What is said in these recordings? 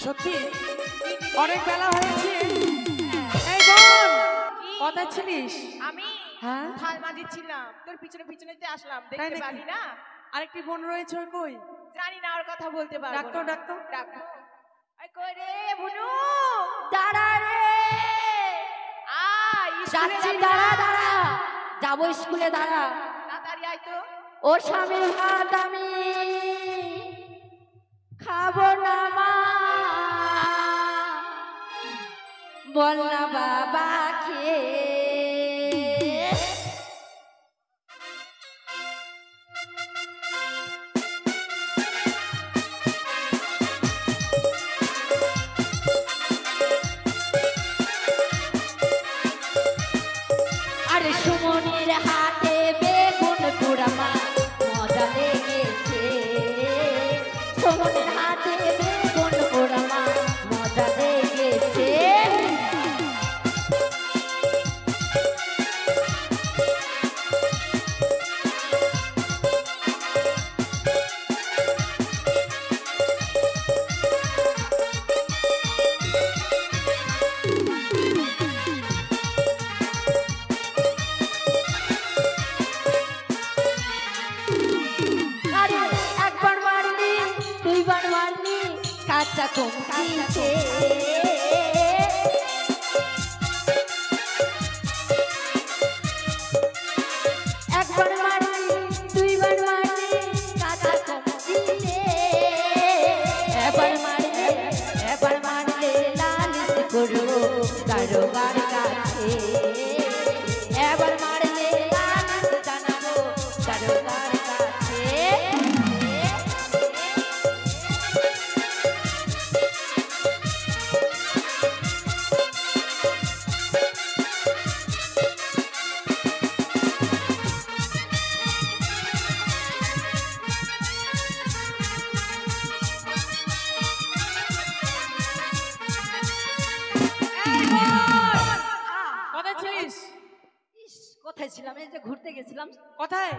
সত্যি অনেক বেলা হয়েছে। এই বোন, কোথায় ছিলিস? আমি হ্যাঁ থাল মাজিছিলাম, তোর পিছনে পিছনেতে আসলাম, তাই দেখতে নাকি? পারি না? আরেকটি বোন রয়েছে, ওই কই? জানি না, ওর কথা বলতে পারবো ডাকতো না। ডাকতো। ডাকবো। এই কই রে বুনু? দাঁড়া রে, আয়, স্কুলে যাচ্ছি, যাবি দাঁড়া না? দাঁড়া, যাবো স্কুলে, দাঁড়া। তাড়াতাড়ি আয় তো। ও স্বামীর ভাত আমি খাবো না মা, বল না বাবা খেয়ে। আরে সুমনির হাতে বেগুন পোড়ামা মজা লেগেছে, সুমনির হাতে বেগুন পোড়ামা মজা লেগেছে। আরে একবার মারলি, দুইবার মারলি, কাঁচা কমতিছে। একবার মারলি, দুইবার মারলি, কাঁচা কমতিছে। এবার মারলে লালিশ করো দারোগার কাছে, এবার মারলে লালিশ জানাবো দারোগার কাছে। এই বোন, কোথায় ছিলিস? ইস, কোথায় ছিলাম? এই যে ঘুরতে গেছিলাম। কোথায়?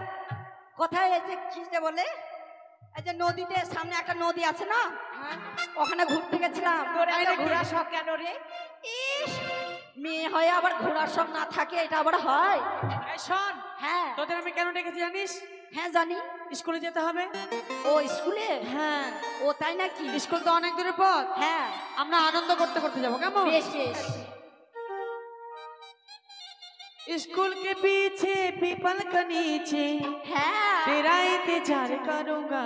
কোথায়? এই যে কি যে বলে, এই যে নদীতে, সামনে একটা নদী আছে না, হ্যাঁ ওখানে ঘুরতে গেছিলাম। তোর তাই এত নাকি? ঘোরা শখ কেন রে? ইস, মেয়ে হয়ে আবার ঘোড়ার সব না থাকে, এটা আবার হয়? এই শোন, হ্যাঁ তোদের আমি কেন ডেকেছি জানিস? হ্যাঁ জানি। স্কুলে যেতে হবে। ও স্কুলে? হ্যাঁ, ও তাই নাকি? স্কুল তো অনেক দূরের পথ, হ্যাঁ আমরা আনন্দ করতে করতে যাবো, কেমন? বেশ বেশ। स्कूल के पीछे पीपल का नीचे হ্যাঁ तेरा इंतजार करूंगा,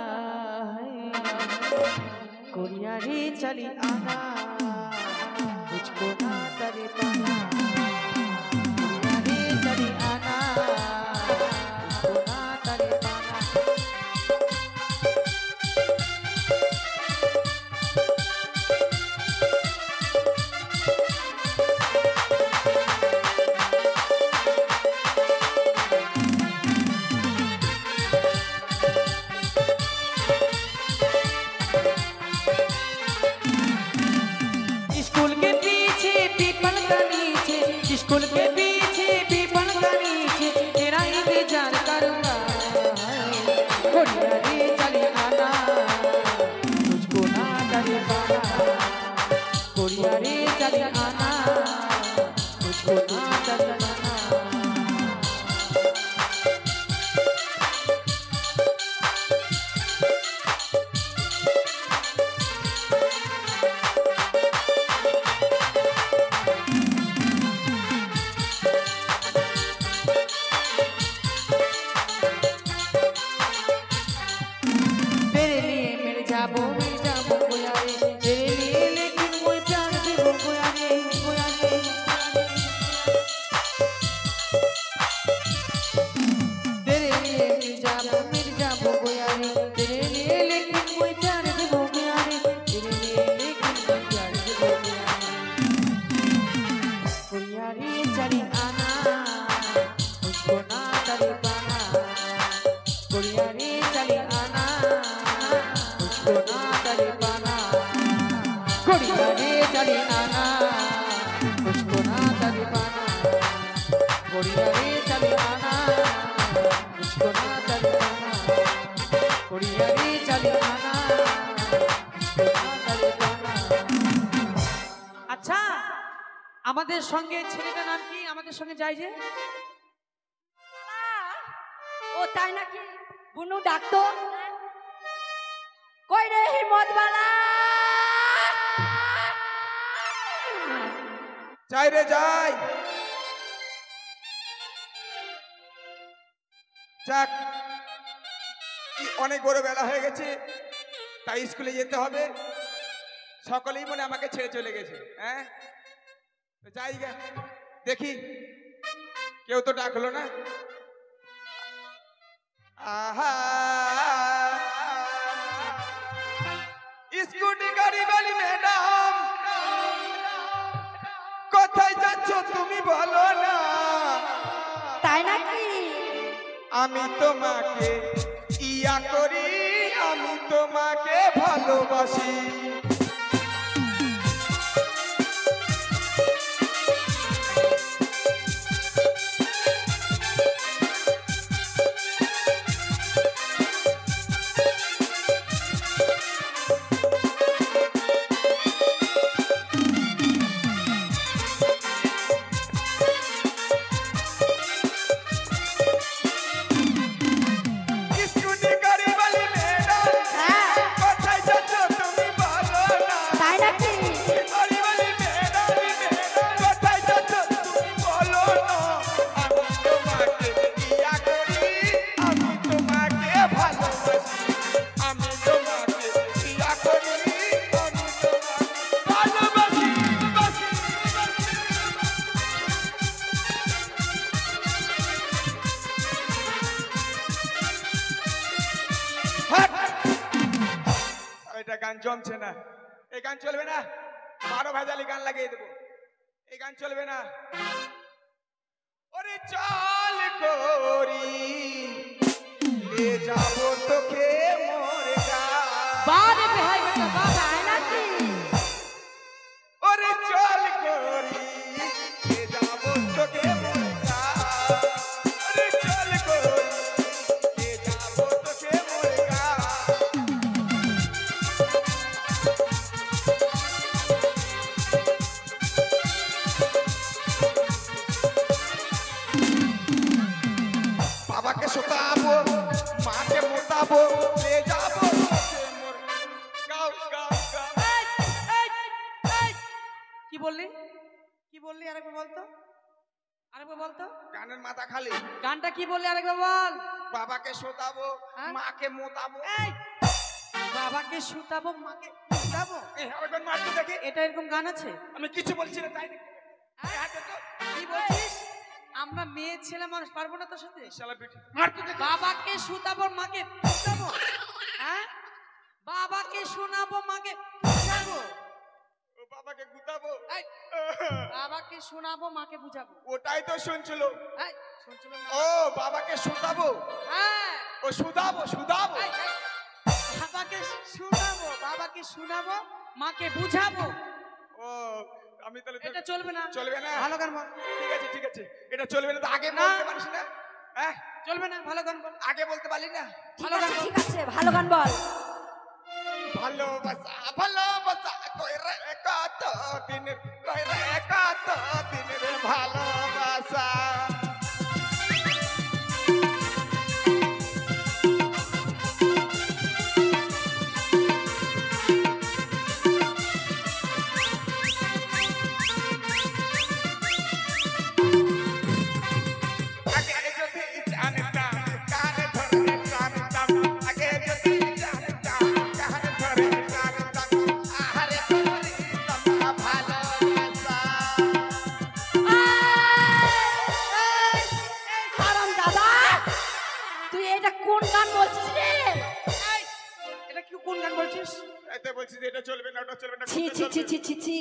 कोरिया रे चली आना, मुझको ना करे पाना, कोरिया रे चली आना, मुझको ना करे पाना। स्कूल के पीछे पीपल का नीचे কালি খানা আচ্ছা আমাদের সঙ্গে ছেলেটার নাম কি আমাদের সঙ্গে যায় যে ও তাই নাকি বুনু ডাকতো কই রে হিম্মত বালা যাই রে যাই যাক অনেক বড় বেলা হয়ে গেছে তাই স্কুলে যেতে হবে সকলেই মনে আমাকে ছেড়ে চলে গেছে হ্যাঁ যাই গে দেখি কেউ তো ডাকলো না আহা স্কুটি গাড়ি বালি ম্যাডাম কোথায় যাচ্ছ তুমি বলো না তাই নাকি আমি তোমাকে ইয়া করি আমি তোমাকে ভালোবাসি গান জমছে না এই গান চলবে না 12 ভেজালি গান লাগিয়ে দেবো এই গান চলবে না ওরে চল গোরি ले যাবো তোকে মোর বারে বেহাই বেটা বাবা নাকি ওরে চল গোরি ले যাবো তোকে মোর ওরে চল গোরি ले যাবো তোকে মোর বাবাকে শোকাবো মাকে মোটাবো ले যাবো তোকে মোর গাও গাও গাও কি বললি আরেকবার বলতো গানের মাথা খালি গানটা কি বললি আরেকবার বল বাবাকে শোকাবো হ্যাঁ? মাকে মোটাবো বাবাকে শুতাবো মাকে শুতাবো এই আরেকবার মারতে দেখি এটা এরকম গান আছে আমি কিছু বলছি না তাই নাকি কি বলছিস আমরা মেয়ে ছেলে মানুষ পারবো না তোর সাথে শালা বেটি মারতে দেখি বাবাকে শুতাবো মাকে শুতাবো হ্যাঁ বাবাকে শোনাবো মাকে বুঝাবো ও বাবাকে গুতাবো এই, বাবাকে শোনাবো মাকে বুঝাবো ওটাই তো শুনছিল এই, শুনছিল না? ও বাবাকে শুতাবো হ্যাঁ ও শুধাবো শুধাবো এই, এই, বাবাকে শোনাবো মাকে বুঝাবো ও আমি তাহলে এটা চলবে না চলবে না ভালো গান বল ঠিক আছে এটা চলবে না তো আগে না। বলতে পারিস না হ্যাঁ চলবে না ভালো গান বল আগে বলতে পারলি না ঠিক আছে ভালো গান বল ভালোবাসা কই রে কত দিন রে ভালোবাসা হারাম দাদা তুই এটা কোন গান বলছিস রে এটা কি কোন গান বলছিস এতে বলছি যে এটা চলবে না ওটা চলবে না ছি কোনটা ছি ছি চলবে? ছি ছি ছি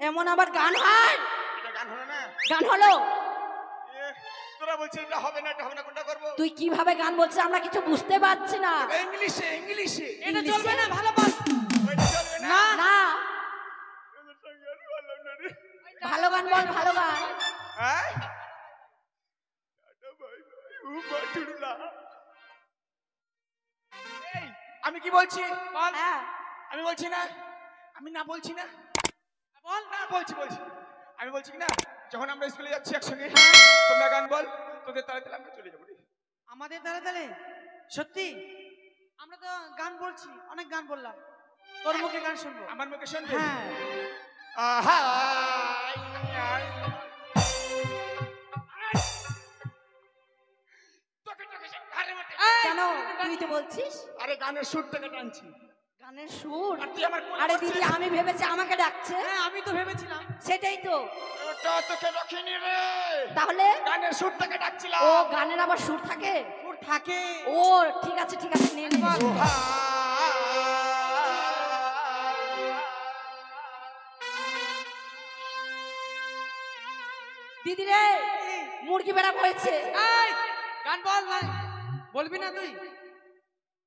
এমন আবার গান হয় এটা গান হলো না গান হলো তোরা বলছিস এটা হবে না কোনটা করবো তুই কিভাবে গান বলছিস আমরা কিছু বুঝতে পারছি না ইংলিশে এটা চলবে না ভালো বল ওইটা চলবে না না না তোদের সঙ্গে আর ভালো না রে। ভালো গান বল ভালো গান হ্যাঁ টাটা বাই বাই ও বাটুড়লা এই আমি কি বলছি বল হ্যাঁ আমি বলছি না আমি না বলছি না বল না বলছি আমি বলছি কি না যখন আমরা স্কুলে যাচ্ছি একসঙ্গে তোমরা গান বল তোদের তালে তালে আমরা চলে যাবো রে। আমাদের তালে তালে সত্যি আমরা তো গান বলছি, অনেক গান বললাম, তোর মুখে গান শুনবো। আমার মুখে শুনবে হ্যাঁ আহা তোকে তোকে সে ঘরে মাঠে এই, কেন তুই তো বলছিস আরে গানের সুর থেকে টানছি গানের সুর। আর তুই আমার কোলে আরে বসছিস। দিদি আমি ভেবেছি আমাকে ডাকছে। হ্যাঁ আমি তো ভেবেছিলাম। সেটাই তো। ওটা তোকে রাখিনি রে তাহলে গানের সুর থেকে ডাকছিলাম ও গানের আবার সুর থাকে? সুর থাকে। ও ঠিক আছে নিয়ে নে। ওহা। দিদি রে মুরগি বেড়া হয়েছে। এই গান বল না, বলবি না তুই?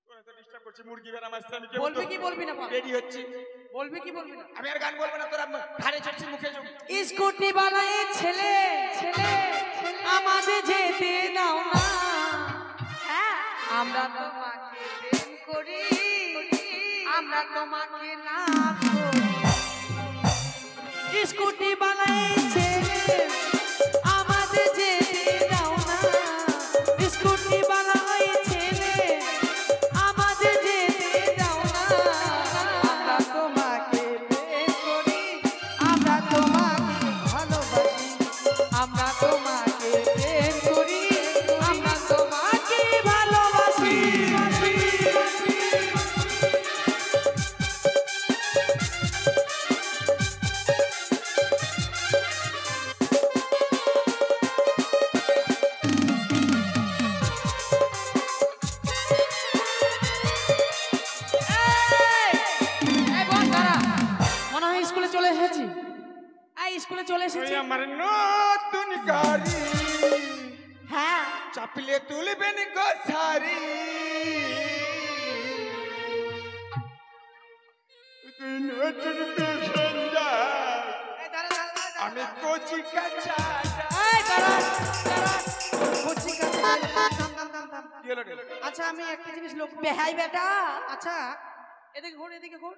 তোরা তো ডিস্টার্ব করছিস মুরগি বেড়া মারছে আমি বলবি কি বলবি না? বল রেডি হচ্ছি বলবি কি বলবি না? আমি আর গান বলবো না তোরা ঘাড়ে চড়ছিস মুখে যোগ স্কুটি বানাই ছেলে ছেলে আমাদের যেতে দাও না, হ্যাঁ আমরা তোমাকে প্রেম করি, আমরা তোমাকে না করি। স্কুটি বানাই ছেলে আমাদের যেতে দাও না, স্কুটি বানাই ছেলে আমাদের যেতে দাও না, আমরা তোমাকে প্রেম করি, আমরা তোমাকে ভালোবাসি, আমরা তোমাকে প্রেম করি, আমরা তোমাকে ভালোবাসি। এই বল দাঁড়া, মনে হয় স্কুলে চলে এসেছি। এই স্কুলে চলে এসেছি। ওই আমার নতুন গাড়ি হ্যাঁ চাপিলে তুলবেন গো সারি তুই নতুন প্যাসেঞ্জার এই দাঁড়া দাঁড়া দাঁড়া, আমি কোচি কাঁচা এই দাঁড়া দাঁড়া, বলছি কাছে থাম থাম থাম থাম। কি হলো রে? আচ্ছা আমি একটা জিনিস লক্ষ্য, বেহাই বেটা। আচ্ছা এদিকে ঘোর এদিকে ঘোর।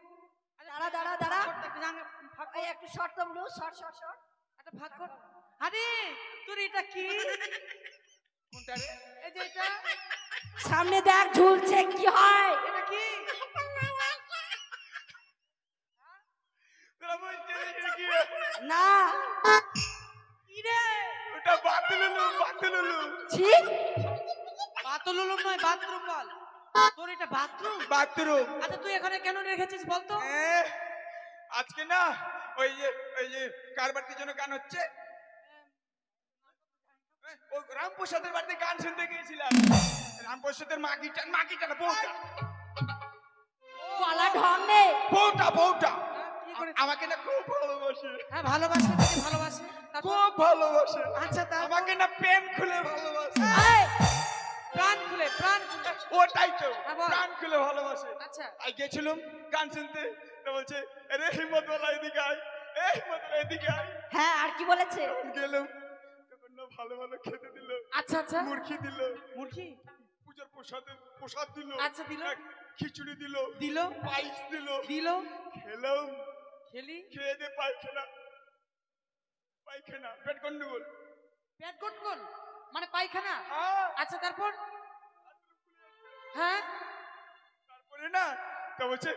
দাঁড়া দাঁড়া দাঁড়া একটা জায়গা ফাঁক কর, এই একটু শর্ট তো বলু শর্ট শর্ট শর্ট। একটা ফাঁক কর। আরে তোর এটা কি? কোনটা রে? এই যে এটা, সামনে দেখ ঝুলছে কি হয়? এটা কি? তোরা বলছিস এটা কি রে? না কি রে? ওটা বাতলুলু ছি বাথরুম নয়, বাথরুম বল। তোর এটা বাথরুম? বাথরুম আচ্ছা তুই এখানে কেন রেখেছিস বলতো? আজকে না ওই যে কারবারটির জন্য গান হচ্ছে ও রামপ্রসাদের বাড়িতে গান শুনতে গিয়েছিলাম রামপ্রসাদের মাগিটা না গলা ঢং নেই। বউটা কি করে? আমাকে না খুব ভালোবাসে হ্যাঁ ভালোবাসে, তোকে ভালোবাসে। তারপর? খুব ভালোবাসে আচ্ছা তারপর? আমাকে না প্রেম খুলে ভালোবাসে এই, প্রাণ খুলে, প্রাণ খুলে। ওটাই তো হ্যাঁ, বল। প্রাণ খুলে ভালোবাসে আচ্ছা তাই গেছিলাম গান শুনতে তো বলছে আরে হিম্মতওয়ালা এদিকে আয় হিম্মতওয়ালা এদিকে আয় হ্যাঁ আর কি বলেছে? তখন গেলাম তখন না ভালো ভালো খেতে দিল আচ্ছা আচ্ছা, মুরগি দিল মুরগি পূজার প্রসাদ দিল আচ্ছা দিল, খিচুড়ি দিল দিল, পায়েস দিল দিল, খেলাম খেলি, খেয়ে দে পায়খানা পেট গন্ডগোল পেট গন্ডগোল মানে পায়খানা। হ্যাঁ আচ্ছা তারপর? হ্যাঁ তারপরে না তা বলছে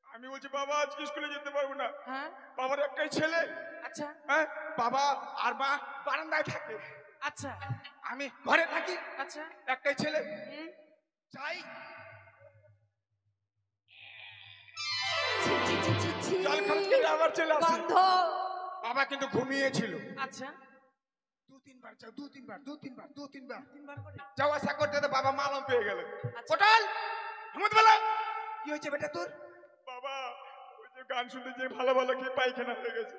আমি বলছি বাবা আজকে স্কুলে যেতে পারবো না হ্যাঁ বাবার একটাই ছেলে আচ্ছা হ্যাঁ বাবা আর মা বারান্দায় থাকে আচ্ছা আমি ঘরে থাকি আচ্ছা একটাই ছেলে হুম, চাই ছি ছি ছি ছি ছি জল খরচ করে আবার চলে আসি গন্ধ। বাবা কিন্তু ঘুমিয়েছিল আচ্ছা দু তিনবার তিনবার করে যাওয়া আসা করতে তো বাবা মালম পেয়ে গেল আচ্ছা। পটল হেমন্তবেলা কি হয়েছে বেটা তোর বাবা ওই যে গান শুনতে যে ভালো ভালো খেয়ে পায়খানা হয়ে গেছে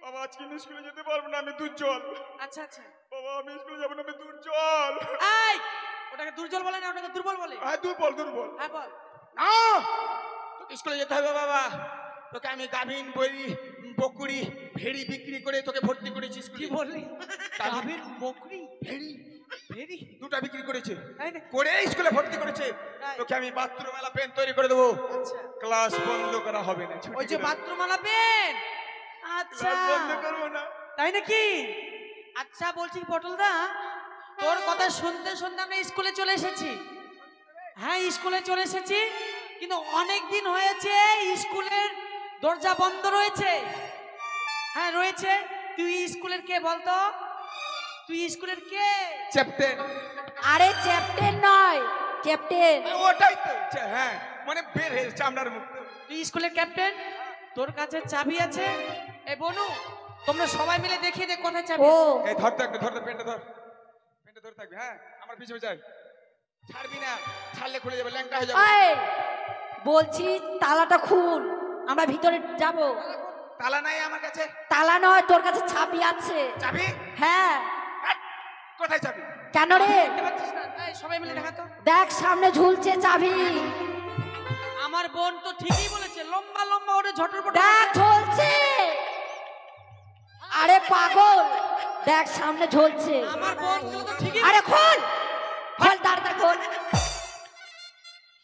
বাবা আজকে আমি স্কুলে যেতে পারবো না আমি দুধ জল আচ্ছা আচ্ছা। বাবা আমি স্কুলে যাবো না আমি দুধ জল এই ওটাকে দুর্বল বলে না, ওটাকে দুর্বল বলে। হ্যাঁ দুর্বল হ্যাঁ বল। না তোকে স্কুলে যেতে হবে বাবা তোকে আমি গাভিন বড়ি বকুড়ি ভেড়ি বিক্রি করে তোকে ভর্তি করেছি কি স্কুলে বললি? গাভীর বকরি? ভেড়ি ভেরি দুটা বিক্রি করেছে তাই না? করে স্কুলে ভর্তি করেছে তাই। তোকে আমি বাথরুম মেলা পেন তৈরি করে দেবো আচ্ছা ক্লাস বন্ধ করা হবে না ছুটি ওই যে করে দেবো। বাথরুম আলাপেন আচ্ছা ক্লাস বন্ধ করবো না তাই নাকি আচ্ছা বলছি পটলদা তোর কথা শুনতে শুনতে আমরা স্কুলে চলে এসেছি হ্যাঁ স্কুলে চলে এসেছি কিন্তু অনেক দিন হয়েছে স্কুলের দরজা বন্ধ রয়েছে হ্যাঁ রয়েছে তুই স্কুলের কে বলতো তুই স্কুলের কে ক্যাপ্টেন আরে চ্যাপ্টেন নয় ক্যাপ্টেন। ওটাই তো হ্যাঁ মানে বের হয়ে চামড়ার মুখ তুই স্কুলের ক্যাপ্টেন তোর কাছে চাবি আছে এ বনু তোমরা সবাই মিলে দেখিয়ে দে কোথায় চাবি ও আছে। এই ধর থাকবে ধর পেনটা ধর থাকবে হ্যাঁ আমার পিছনে যাই ছাড়বি না ছাড়লে খুলে যাবে ল্যাংটা হয়ে যাবে এই বলছি তালাটা খুল, আমরা ভিতরে যাব। তালা নাই আমার কাছে তালা নয়, তোর কাছে চাবি আছে। চাবি হ্যাঁ। হাট! কোথায় চাবি কেন রে? দেখতে পাচ্ছিস না এই সবাই মিলে দেখা তো দেখ সামনে ঝুলছে চাবি। আমার বোন তো ঠিকই বলেছে লম্বা লম্বা ওরে ঝটর পটর দেখ ঝুলছে। আরে পাগল, দেখ সামনে ঝুলছে। আমার বোন তো ঠিকই আরে খোল খোল, তাড়াতাড়ি খোল।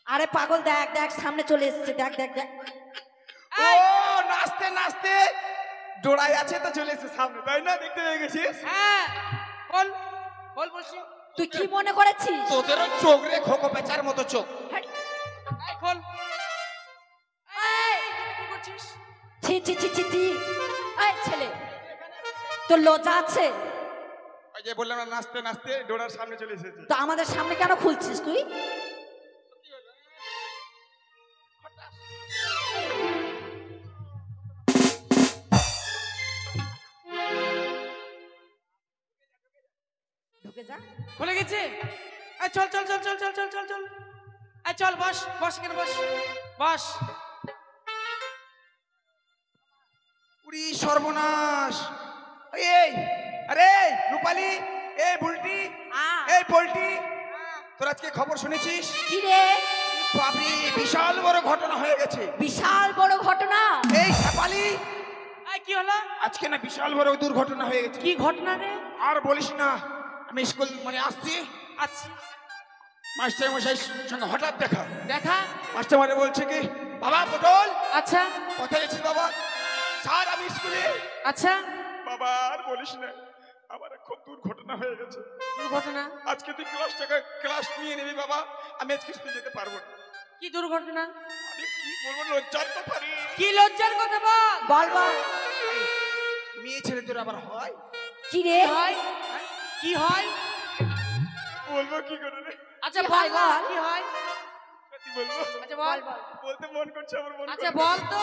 আরে পাগল দেখ দেখ সামনে চলে এসেছে, দেখ দেখ দেখ। ও নাচতে নাচতে ডোড়াই আছে তো চলে এসে সামনে তাই না দেখতে পেয়ে গেছিস হ্যাঁ বল বল বলছি তুই কি মনে করেছিস? তোদেরও চোখ রে খোকো পেঁচার মতো চোখ এই খোল এই, কি করছিস ছি ছি ছি ছি ছি। এই ছেলে, তোর লজ্জা আছে? ওই যে বললাম না নাচতে নাচতে ডোড়ার সামনে চলে এসেছে তো আমাদের সামনে কেন খুলছিস তুই? ঢুকে যা। খুলে গেছে এই চল চল চল চল চল চল চল চল এই চল বস বস এখানে বস বস উড়ি সর্বনাশ এই আরে রূপালী এই বুলটি এই পোল্টি তোর আজকে খবর শুনেছিস কি রে? বাপরে বিশাল বড় ঘটনা হয়ে গেছে বিশাল বড় ঘটনা। এই শেফালি এই কি হলো আজকে না বিশাল বড় দুর্ঘটনা হয়ে গেছে কি ঘটনা রে আর বলিস না আমি স্কুল মানে আসছি আচ্ছা মাস্টার মশাইয়ের সঙ্গে হঠাৎ দেখা দেখা মাস্টার মানে বলছে কি বাবা পটল আচ্ছা কোথায় গেছিস বাবা স্যার আমি স্কুলে আচ্ছা বাবা আর বলিস না আমার খুব দুর্ঘটনা হয়ে গেছে দুর্ঘটনা আজকে তুই ক্লাস নিয়ে নিবি বাবা আমি আজকে স্কুলে যেতে পারবো না কি দুর্ঘটনা আমি কি বলবো লজ্জার তো পারি কি লজ্জার কথা বল বল বল। মেয়ে ছেলেদের আবার হয় কি রে? হয় কি হয় বলবো কি করে রে আচ্ছা কি বল হয় বল? কি হয় সত্যি বলবো আচ্ছা বল বলতে মন করছে আমার মন আচ্ছা বল তো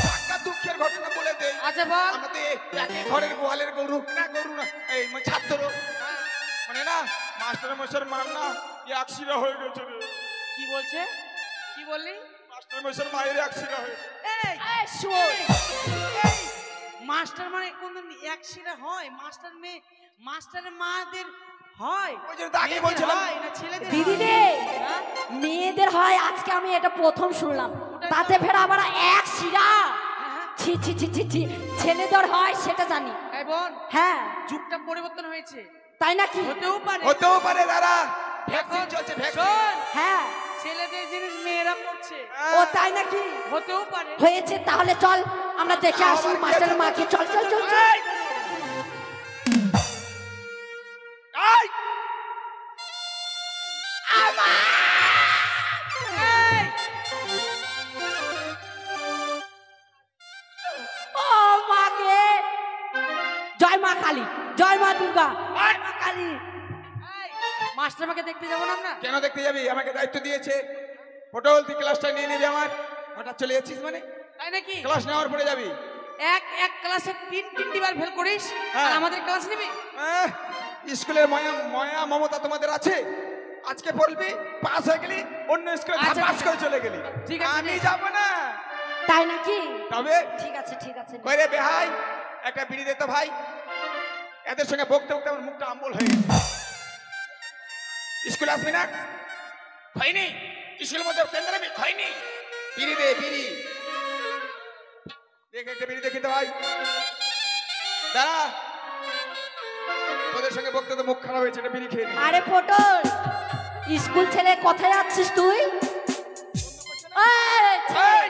একটা দুঃখের ঘটনা বলে দে আচ্ছা বল আমাদের একই ঘরের গোয়ালের গরু না এই মানে ছাত্র মানে না মাস্টার মশাইয়ের মার না অ্যাক্সিডেন্ট হয়ে গেছে রে কি বলছে কি বললি মাস্টার মশাইয়ের মায়ের অ্যাক্সিডেন্ট হয়েছে এই এই শোন, এই মাস্টার মানে কোনদিন একসিরা হয় মাস্টারের মাদের হয় ওই জন্য তো আগে মেয়েদের বলছিলাম হয় না ছেলেদের দিদি হয়? রে, হ্যাঁ? মেয়েদের হয় আজকে আমি এটা প্রথম শুনলাম। তাতে ফের আবার এক শিরা। হ্যাঁ, ছি ছি ছি ছি ছি। ছেলেদের হয় সেটা জানি। এই বোন হ্যাঁ যুগটা পরিবর্তন হয়েছে তাই নাকি? হতেও পারে দাদা ভ্যাকসিন এখন চলছে ভ্যাকসিন শোন, হ্যাঁ ছেলেদের জিনিস মেয়েরা করছে ও তাই নাকি? হতেও পারে হয়েছে তাহলে চল আমরা দেখে আসি মাস্টার মাকে। চল চল চল চল। এই! এই! এই, ও মাগে, জয় মা কালী, জয় মা দুর্গা, জয় মা কালী। এই, মাস্টার মাকে দেখতে যাবো না আমরা কেন দেখতে যাবি আমাকে দায়িত্ব দিয়েছে পটল তুই ক্লাসটা নিয়ে নিবি আমার হঠাৎ চলে যাচ্ছিস মানে তাই নাকি ক্লাস নেওয়ার পরে যাবি এক ক্লাসে তিনটি বার ফেল করিস হ্যাঁ। আর আমাদের ক্লাস নিবি আহ, স্কুলের মায়া মমতা তোমাদের আছে আজকে পড়বি পাস হয়ে গেলি অন্য স্কুলে আচ্ছা, পাস করে চলে গেলি ঠিক আছে, আমি ঠিক। যাব না তাই নাকি? তবে ঠিক আছে ঠিক আছে। কই রে বেহাই একটা বিড়ি দে তো ভাই এদের সঙ্গে বকতে বকতে আমার মুখটা আম্বল হয়ে গেছে স্কুলে আসবি না হয়নি স্কুলের মধ্যে কেন্দ্রে হয়নি বিড়ি দে বিড়ি দেখ একটা বিড়ি দেখি তো ভাই দাঁড়া ওদের সঙ্গে বক্তে তো মুখ খারাপ হয়েছে, এটা বিড়ি খেয়ে নে। আরে পটল, স্কুল ছেড়ে কোথায় যাচ্ছিস তুই? এই, এই,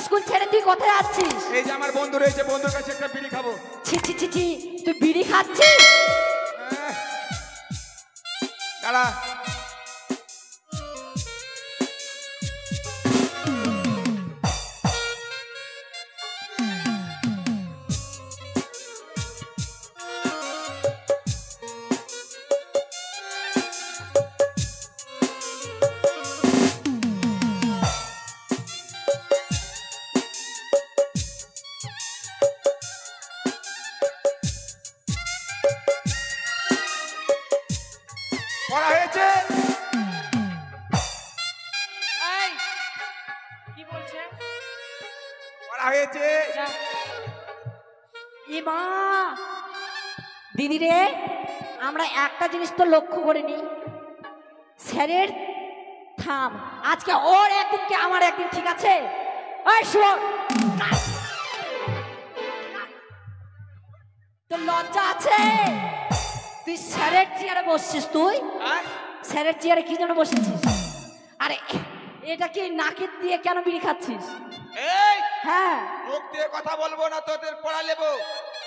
স্কুল ছেড়ে তুই কোথায় যাচ্ছিস? এই যে আমার বন্ধু রয়েছে, বন্ধুর কাছে একটা বিড়ি খাবো। ছি ছি ছি ছি, তুই বিড়ি খাচ্ছিস? আহ, দাঁড়া। পড়া হয়েছে? এই কি বলছে? পড়া হয়েছে? যা। এ মা, দিদি রে, আমরা একটা জিনিস তো লক্ষ্য করিনি, স্যারের থাম, আজকে ওর একদিন কি আমার একদিন, ঠিক আছে? ওই শোন, তোর লজ্জা আছে? তুই স্যারের চেয়ারে বসছিস, তুই হ্যাঁ? স্যারের চেয়ারে কি জন্য বসেছিস? আরে এটা কি নাকের দিয়ে কেন বিড়ি খাচ্ছিস? এই, হ্যাঁ, মুখ দিয়ে কথা বলবো না, তোদের পড়া নেবো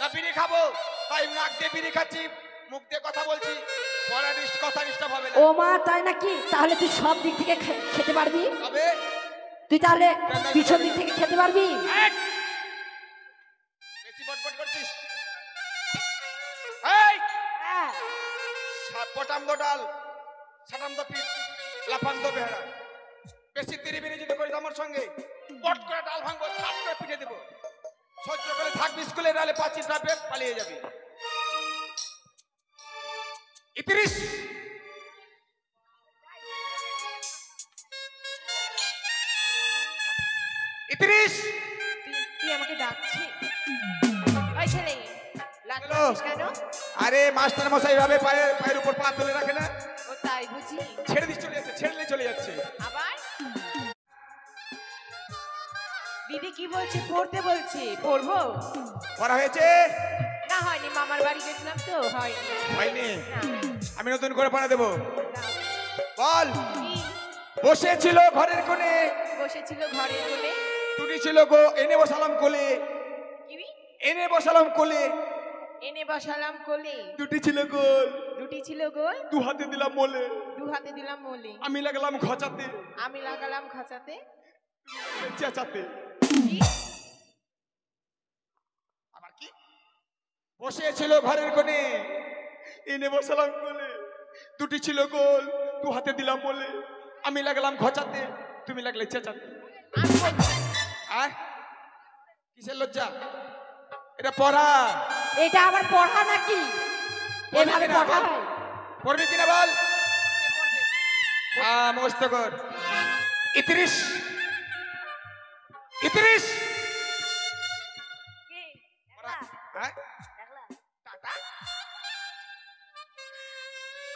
না বিড়ি খাবো, তাই নাক দিয়ে বিড়ি খাচ্ছি, মুখ দিয়ে কথা বলছি, পড়া কথা ডিস্টার্ব হবে না। ও মা, তাই নাকি? তাহলে তুই সব দিক থেকে খেতে পারবি? তবে তুই তাহলে পিছন দিক থেকে খেতে পারবি? এই, বেশি বটবট করছিস। এই, হ্যাঁ। পটাম দো ডাল, সাটাম দো পিঠ, লাফাম দো বেহারা। বেশি তিরিবিরি যদি করিস আমার সঙ্গে, পট করে ডাল ভাঙবো, ছাপ করে পিঠে দেবো। সহ্য করে থাকবি স্কুলে, নাহলে পাঁচিল টাপে পালিয়ে যাবি। ইতিরিশ, ইতিরিশ। তুই আমাকে ডাকছিস? ওই ছেলে, লাথি হ্যালো। মারছিস কেন? আরে মাস্টার মশাই ভাবে পায়ের উপর পা তুলে রাখে না, ও তাই বুঝি? ছেড়ে দিস চলে যাচ্ছে, ছেড়ে চলে যাচ্ছে। আবার দিদি কি বলছে? পড়তে বলছে, পড়বো? পড়া হয়েছে? না হয়নি, মামার বাড়ি গেছিলাম তো, হয়নি। হয়নি? না, আমি নতুন করে পড়া দেবো। না। বল। কি? বসেছিল ঘরের কোণে, বসেছিল ঘরের কোণে, দুটি ছিল গো এনে বসালাম কোলে, কি? এনে বসালাম কোলে, এনে বসালাম কোলে, দুটি ছিল গোল, দুটি ছিল গোল, দু হাতে দিলাম মোলে, দু হাতে দিলাম মোলে, আমি লাগলাম খচাতে, আমি লাগালাম খাঁচাতে। চেঁচাতে। কি? আবার কি? বসেছিল ঘরের কোণে, এনে বসালাম কোলে, দুটি ছিল গোল, দু হাতে দিলাম মোলে, আমি লাগলাম খচাতে, তুমি লাগলে চেঁচাতে। আমি বলছি, আয়, কিসের লজ্জা? এটা পড়া। এটা আবার পড়া নাকি? এভাবে কিনা পড়া বল? হয়? পড়বি কিনা বল? মুখস্থ কর। ইতিরিশ, ইতিরিশ। কি? পড়া। হ্যাঁ? টাটা।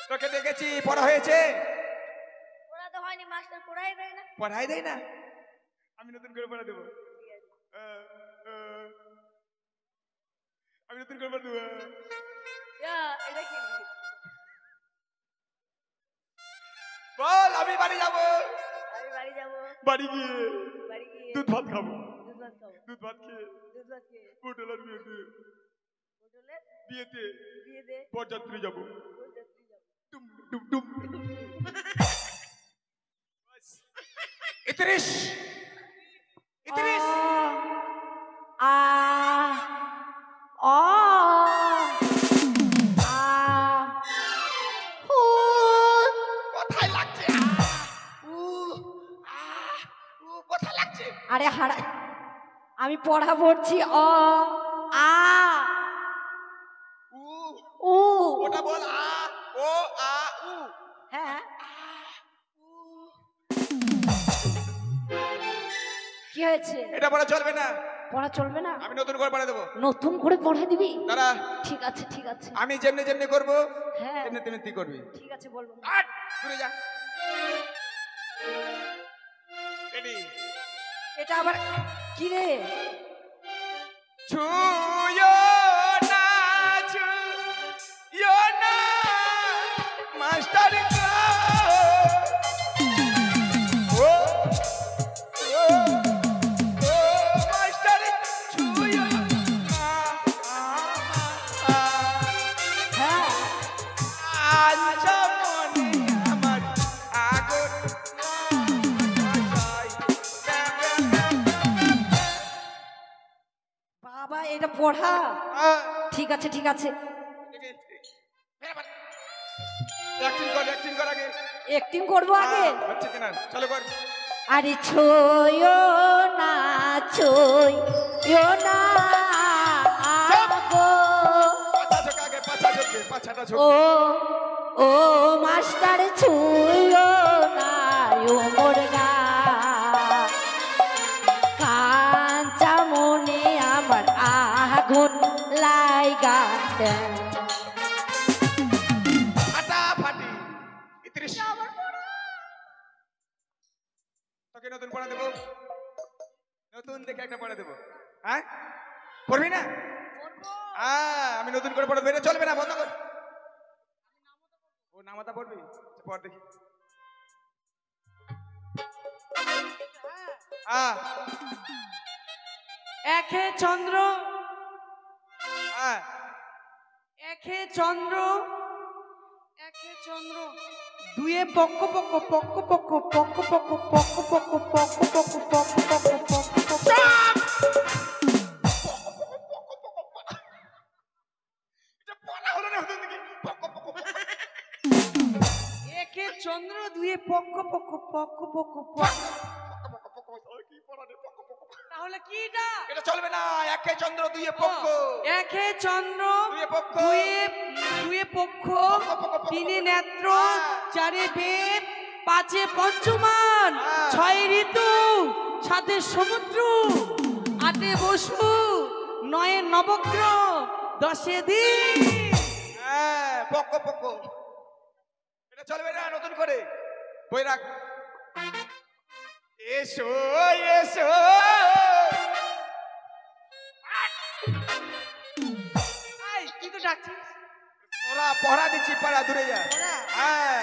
তোকে দেখেছি, পড়া হয়েছে? পড়া তো হয়নি, মাস্টার পড়াই দেয় না। পড়াই দেয় না? আমি নতুন করে পড়া দেবো। আমি নতুন করে পড়া দেবো। এটা কি? বল, আমি বাড়ি যাবো। আমি বাড়ি যাবো, বাড়ি গিয়ে বাড়ি গিয়ে দুধ ভাত খাবো। দুধ ভাত খাবো, দুধ ভাত খেয়ে দুধ ভাত খেয়ে পটলের বিয়েতে, পটলের বিয়েতে বিয়ে দে, বরযাত্রী যাবো। বরযাত্রী যাবো। টুম টুম টুম। ইতিরিশ, ইতিরিশ। আ আ আ হু। কোথায় লাগছে? উ, কোথায় লাগছে? আরে হারা, আমি পড়া পড়ছি। অ আ উ, উ। ওটা বল। আ ও আ উ। হ্যাঁ, কি হয়েছে? এটা পড়া চলবে না, পড়া চলবে না? আমি নতুন করে পড়া দেবো। নতুন করে পড়া দিবি? দাঁড়া, ঠিক আছে, ঠিক আছে। আমি যেমনি যেমনি করবো হ্যাঁ, তেমনি তেমনি তুই করবি। ঠিক আছে, বলবো। আট, দূরে যা। রেডি? এটা আবার কি রে? ছুঁয়ো না, ছুঁয়ো এটা পড়া? হ্যাঁ ঠিক আছে ঠিক আছে। অ্যাক্টিং কর আগে। অ্যাক্টিং করবো আগে? হ্যাঁ, হচ্ছে কিনা চলো কর। আরে ছয়ো না আগো, পাছাটা ও ও মাস্টার ছুঁয়ো না ও মোর গা, কাঞ্চা মনে আমার আগুন লাইগা দেন। ফাটাফাটি ইত্রিশ। তোকে নতুন পড়া দেবো, নতুন দেখে একটা পড়া দেবো। হ্যাঁ পড়বি না? আমি নতুন করে পড়া দেবো, চলবে না, বন্ধ কর। ও নামাতা পড়বি, পড় দেখি। একে চন্দ্র, হ্যাঁ একে চন্দ্র, একে চন্দ্র, দুয়ে পক্ষ পক্ষ পক্ষ পক্ষ পক্ষ পক্ষ পক্ষ পক্ষ পক্ষ পক্ষ পক্ষ পক্ষ পক্ষ পক্ষ। এটা পড়া হলো না, নতুন দেখি। একে চন্দ্র, দুয়ে পক্ষ পক্ষ পক্ষ পক্ষ পক্ষ। কি পড়া রে? তাহলে কি এটা? এটা চলবে না। একে চন্দ্র দুইয়ে পক্ষ, একে চন্দ্র, দুইয়ে পক্ষ, দুয়ে পক্ষ, পক্ষ, তিনে নেত্র, হ্যাঁ। চারে বেদ, পাঁচে পঞ্চমান, হ্যাঁ। ছয় ঋতু, সাতে সমুদ্র, আটে বসু, নয়ে নবগ্রহ, দশে দিন। হ্যাঁ পক্ষ পক্ষ। এটা চলবে না, নতুন করে বই রাখ। এসো এসো, এই, তুই তো ডাকছিস। পড়া দিচ্ছি, পড়া দূরে যা। পড়া? হ্যাঁ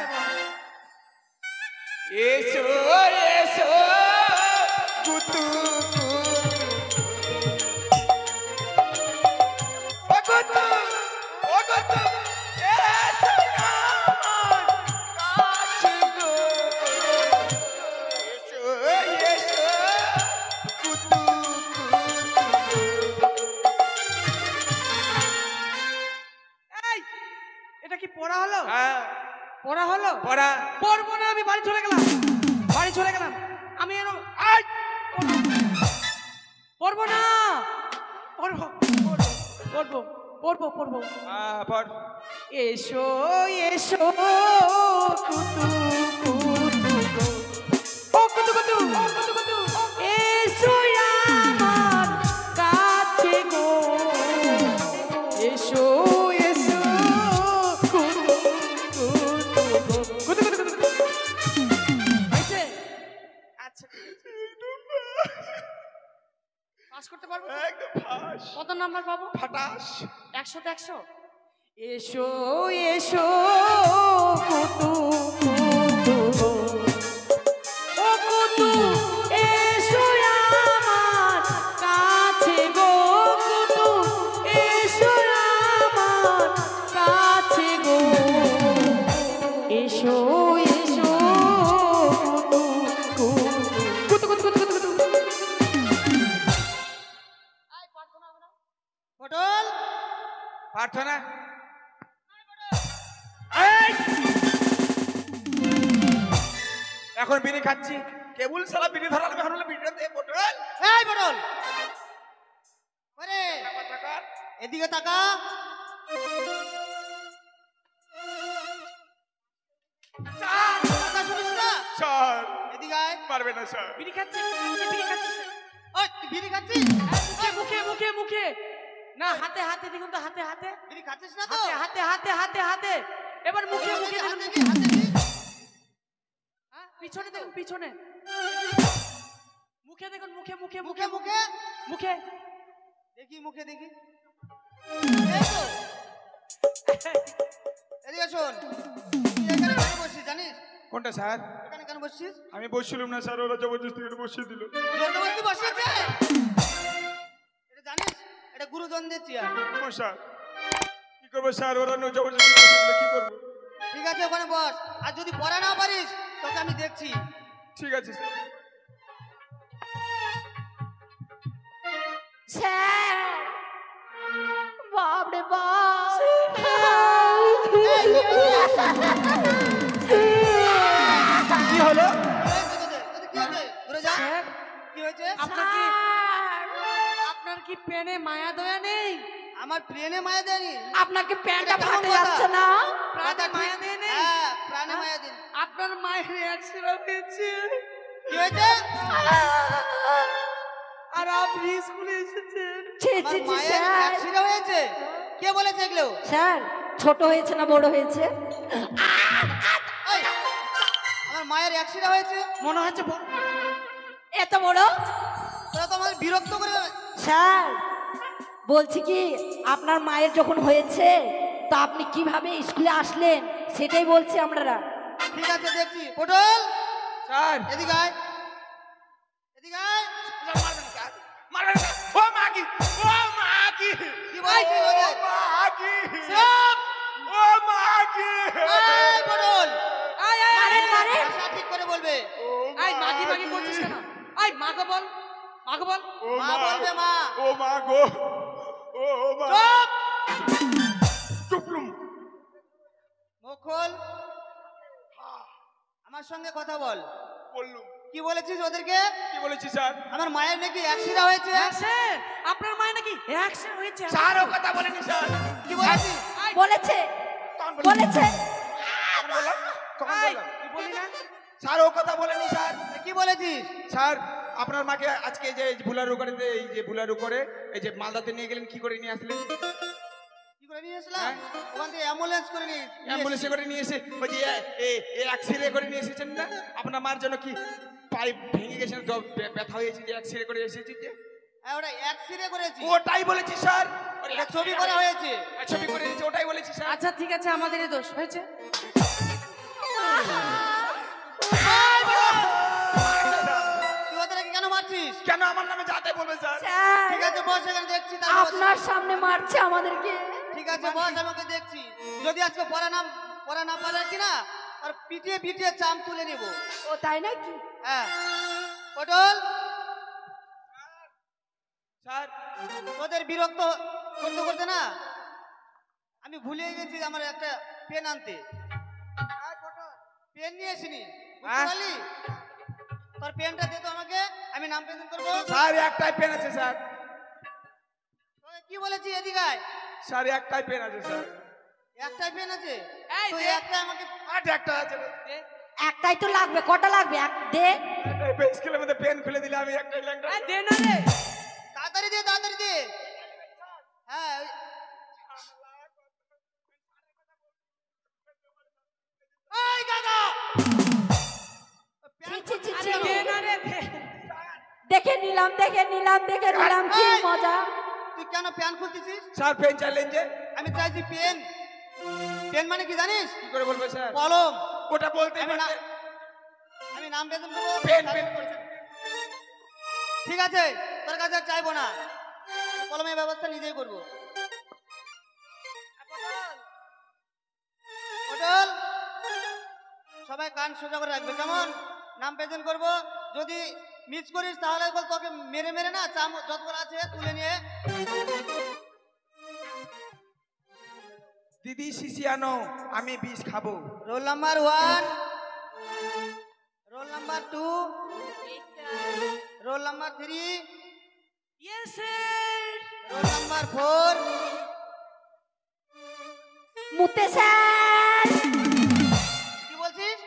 এসো এসো গুতু গুতু ও গুতু এসো আমার কাছে গো, এসো এসো গুতু এই, এটা কি পড়া হলো? হ্যাঁ পড়া হলো? পড়া পড়বো না, আমি বাড়ি চলে গেলাম, বাড়ি চলে গেলাম। আমি এই, পড়বো না, পড়বো পড়বো পড়বো পড়বো। পড়। এসো এসো কুতু কুতু গো, ও কুতু কুতু কুতু কুতু, এসো আমার কাছে গো, এসো এসো কুতু কুতু গো, কুতু কুতু কুতু। হয়েছে? আচ্ছা পাস করতে পারবো? একদম ফাঁস কত নাম্বার পাবো? ফাটাস। 100 তে 100। এসো এসো কুতু কুতু গো, ও কুতু এসো আমার কাছে গো, কুতু এসো আমার কাছে গো, এসো এসো কুতু কুতু কুতু কুতু কুতু কুতু। পটল প্রার্থনা এখন বিড়ি খাচ্ছি, কেবল সালা বিড়ি ধরার এখন হলো বিড়িটা দে পটল। এই পটল, ওরে টাকা এদিকে তাকা। কথা শুনিস না? স্যার এদিকে আয়। পারবে না স্যার। বিড়ি খাচ্ছিস? বিড়ি খাচ্ছিস? ওই তুই বিড়ি খাচ্ছিস? মুখে মুখে মুখে মুখে না, হাতে হাতে দেখুন তো, হাতে হাতে। বিড়ি খাচ্ছিস না তো? হাতে হাতে হাতে হাতে। এবার মুখে মুখে দেখুন। হ্যাঁ, পিছনে দেখুন, পিছনে। মুখে দেখুন, মুখে মুখে মুখে মুখে মুখে দেখি, মুখে দেখি। এই তো। এদিকে শোন, তুই এখানে কেন বসছিস জানিস? কোনটা স্যার? এখানে কেন বসছিস? আমি বসছিলাম না স্যার, ওরা জবরদস্তি করে বসিয়ে দিল। জবরদস্তি বসিয়েছে? এটা জানিস? এটা গুরুজনদের চেয়ার। স্যার কি করবো স্যার, ওরা জবরদস্তি বসিয়ে দিল, কি করবো? ঠিক আছে, ওখানে বস। আর যদি পড়া না পারিস তোকে আমি দেখছি। ঠিক আছে স্যার। স্যার কি হয়েছে? আপনার কি পেনে মায়া দয়া নেই? আমার প্রেমে মায়া দেয়নি। আপনাকে প্যান্টটা এটা কেমন ফাটে কথা? যাচ্ছে না? প্রাণে মায়া দেয় নেই? হ্যাঁ, প্রাণে মায়া দেন। আপনার মায়ের অ্যাক্সিডেন্ট হয়েছে কি হয়েছে? আর আপনি স্কুলে এসেছেন। ছি আমার ছি ছি মায়ের স্যার। অ্যাক্সিডেন্ট হয়েছে? কে বলেছে এগুলো? স্যার ছোট হয়েছে না বড় হয়েছে? এই, আমার মায়ের অ্যাক্সিডেন্ট হয়েছে? মনে হচ্ছে এত বড়? তোরা তো আমাদের বিরক্ত করে দেবে। স্যার বলছি কি আপনার মায়ের যখন হয়েছে তা আপনি কিভাবে স্কুলে আসলেন সেটাই বলছি আমরা। ঠিক আছে, দেখছি। পটল, স্যার এদিকে আয়। এদিকে আয়। মারবেন না, স্যার। মারবেন না। ও মাগি, ও মাগি, কি বলছিস ও ওদের? মাগি, চুপ! ও মাগি, এই পটল, মারেন মারেন। ভাষা ঠিক করে বলবে। ও আই মাগি মাগি করছিস কেন? আই মাগো বল, মাগো বল। ও মা বলবে মা। ও মা গো, ও মা। চুপ! চুপলুম। মুখ খোল। আমার সঙ্গে কথা বল। বললুম। কি বলেছিস ওদেরকে? কি বলেছি স্যার? আমার মায়ের নাকি অ্যাক্সিডেন্ট হয়েছে। হ্যাঁ স্যার, আপনার মায়ের নাকি অ্যাক্সিডেন্ট হয়েছে। স্যার ও কথা বলেনি স্যার। কি বলেছিস? বলেছে তখন বলেছে। তখন বললাম, তখন আই, বললাম। তুই বলি না? স্যার ও কথা বলেনি স্যার। কি বলেছিস? স্যার আপনার মাকে আজকে যে বুলারু করে এই যে বুলারু করে এই যে মালদাতে নিয়ে গেলেন, কি করে নিয়ে আসলেন? কি করে নিয়ে এসলাম? হ্যাঁ। ওখান থেকে অ্যাম্বুলেন্স করে নিয়ে অ্যাম্বুলেন্সে করে নিয়ে এসে ওই যে এক্সরে করে নিয়ে এসেছেন না? আপনার মার জন্য কি পাইপ ভেঙে গেছে, ব্যথা হয়েছে যে এক্সরে করে এসেছি যে? হ্যাঁ, ওটা অ্যাক্সিডেন্ট করেছি। ওটাই বলেছি স্যার। ওর এটা ছবি করা হয়েছে। ছবি করে দিয়েছি, ওটাই বলেছি স্যার। আচ্ছা ঠিক আছে, আমাদেরই দোষ হয়েছে। তুই ওদেরকে কেন মারছিস? কেন আমার নামে যাতে বলবে স্যার? স্যার ঠিক আছে, বস, এখানে দেখছি। তারপর বস। আপনার সামনে মারছে আমাদেরকে। ঠিক আছে, বস, আমাকে দেখছি। যদি আজকে পড়া না পারে কি না, আর পিটিয়ে পিটিয়ে চাম তুলে নেব। ও তাই নাকি? হ্যাঁ। পটল, স্যার তোদের বিরক্ত করতে করতে না আমি ভুলে গেছি আমার একটা পেন আনতে। পেন নিয়ে আসিনি, বুঝতে হ্যাঁ? পারলি? তোর পেনটা দে তো আমাকে, আমি নাম প্রেজেন্ট করবো। স্যার একটাই পেন আছে স্যার। তোকে কি বলেছি? এদিকে আয়। স্যার একটাই পেন আছে স্যার। একটাই পেন আছে? এই তুই দে। একটা আমাকে আর একটা আছে। একটাই তো লাগবে, কটা লাগবে? এক দে। এই স্কুলের মধ্যে পেন খুলে দিলে আমি একটাই ল্যাংটা। এই দে না রে। তাড়াতাড়ি দে, তাড়াতাড়ি দে। হ্যাঁ, এই দাদা, ছি, ছি, ছি, ছি। আরে দে না রে, দে। দেখে নিলাম কি এই! মজা। তুই কেন প্যান খুলতেছিস? স্যার পেন চাইলেন যে? আমি চাইছি পেন। পেন মানে কি জানিস? কি করে বলবে স্যার? কলম। ওটা বলতে আমি না- পারতেন। আমি নাম বেতন দেবো। পেন পেন ঠিক আছে, তোর কাছে আর চাইবো না। আমি কলমের ব্যবস্থা নিজেই করবো। পটল, সবাই কান সোজা করে রাখবে, কেমন? নাম প্রেজেন্ট করবো। যদি মিস করিস তাহলে বল তোকে মেরে মেরে না চাম যতগুলো আছে তুলে নিয়ে। দিদি শিশি আনো, আমি বিষ খাবো। Roll number 1, roll number 2, roll number 3, yes sir. Roll number 4। মুতে স্যার। কি বলছিস?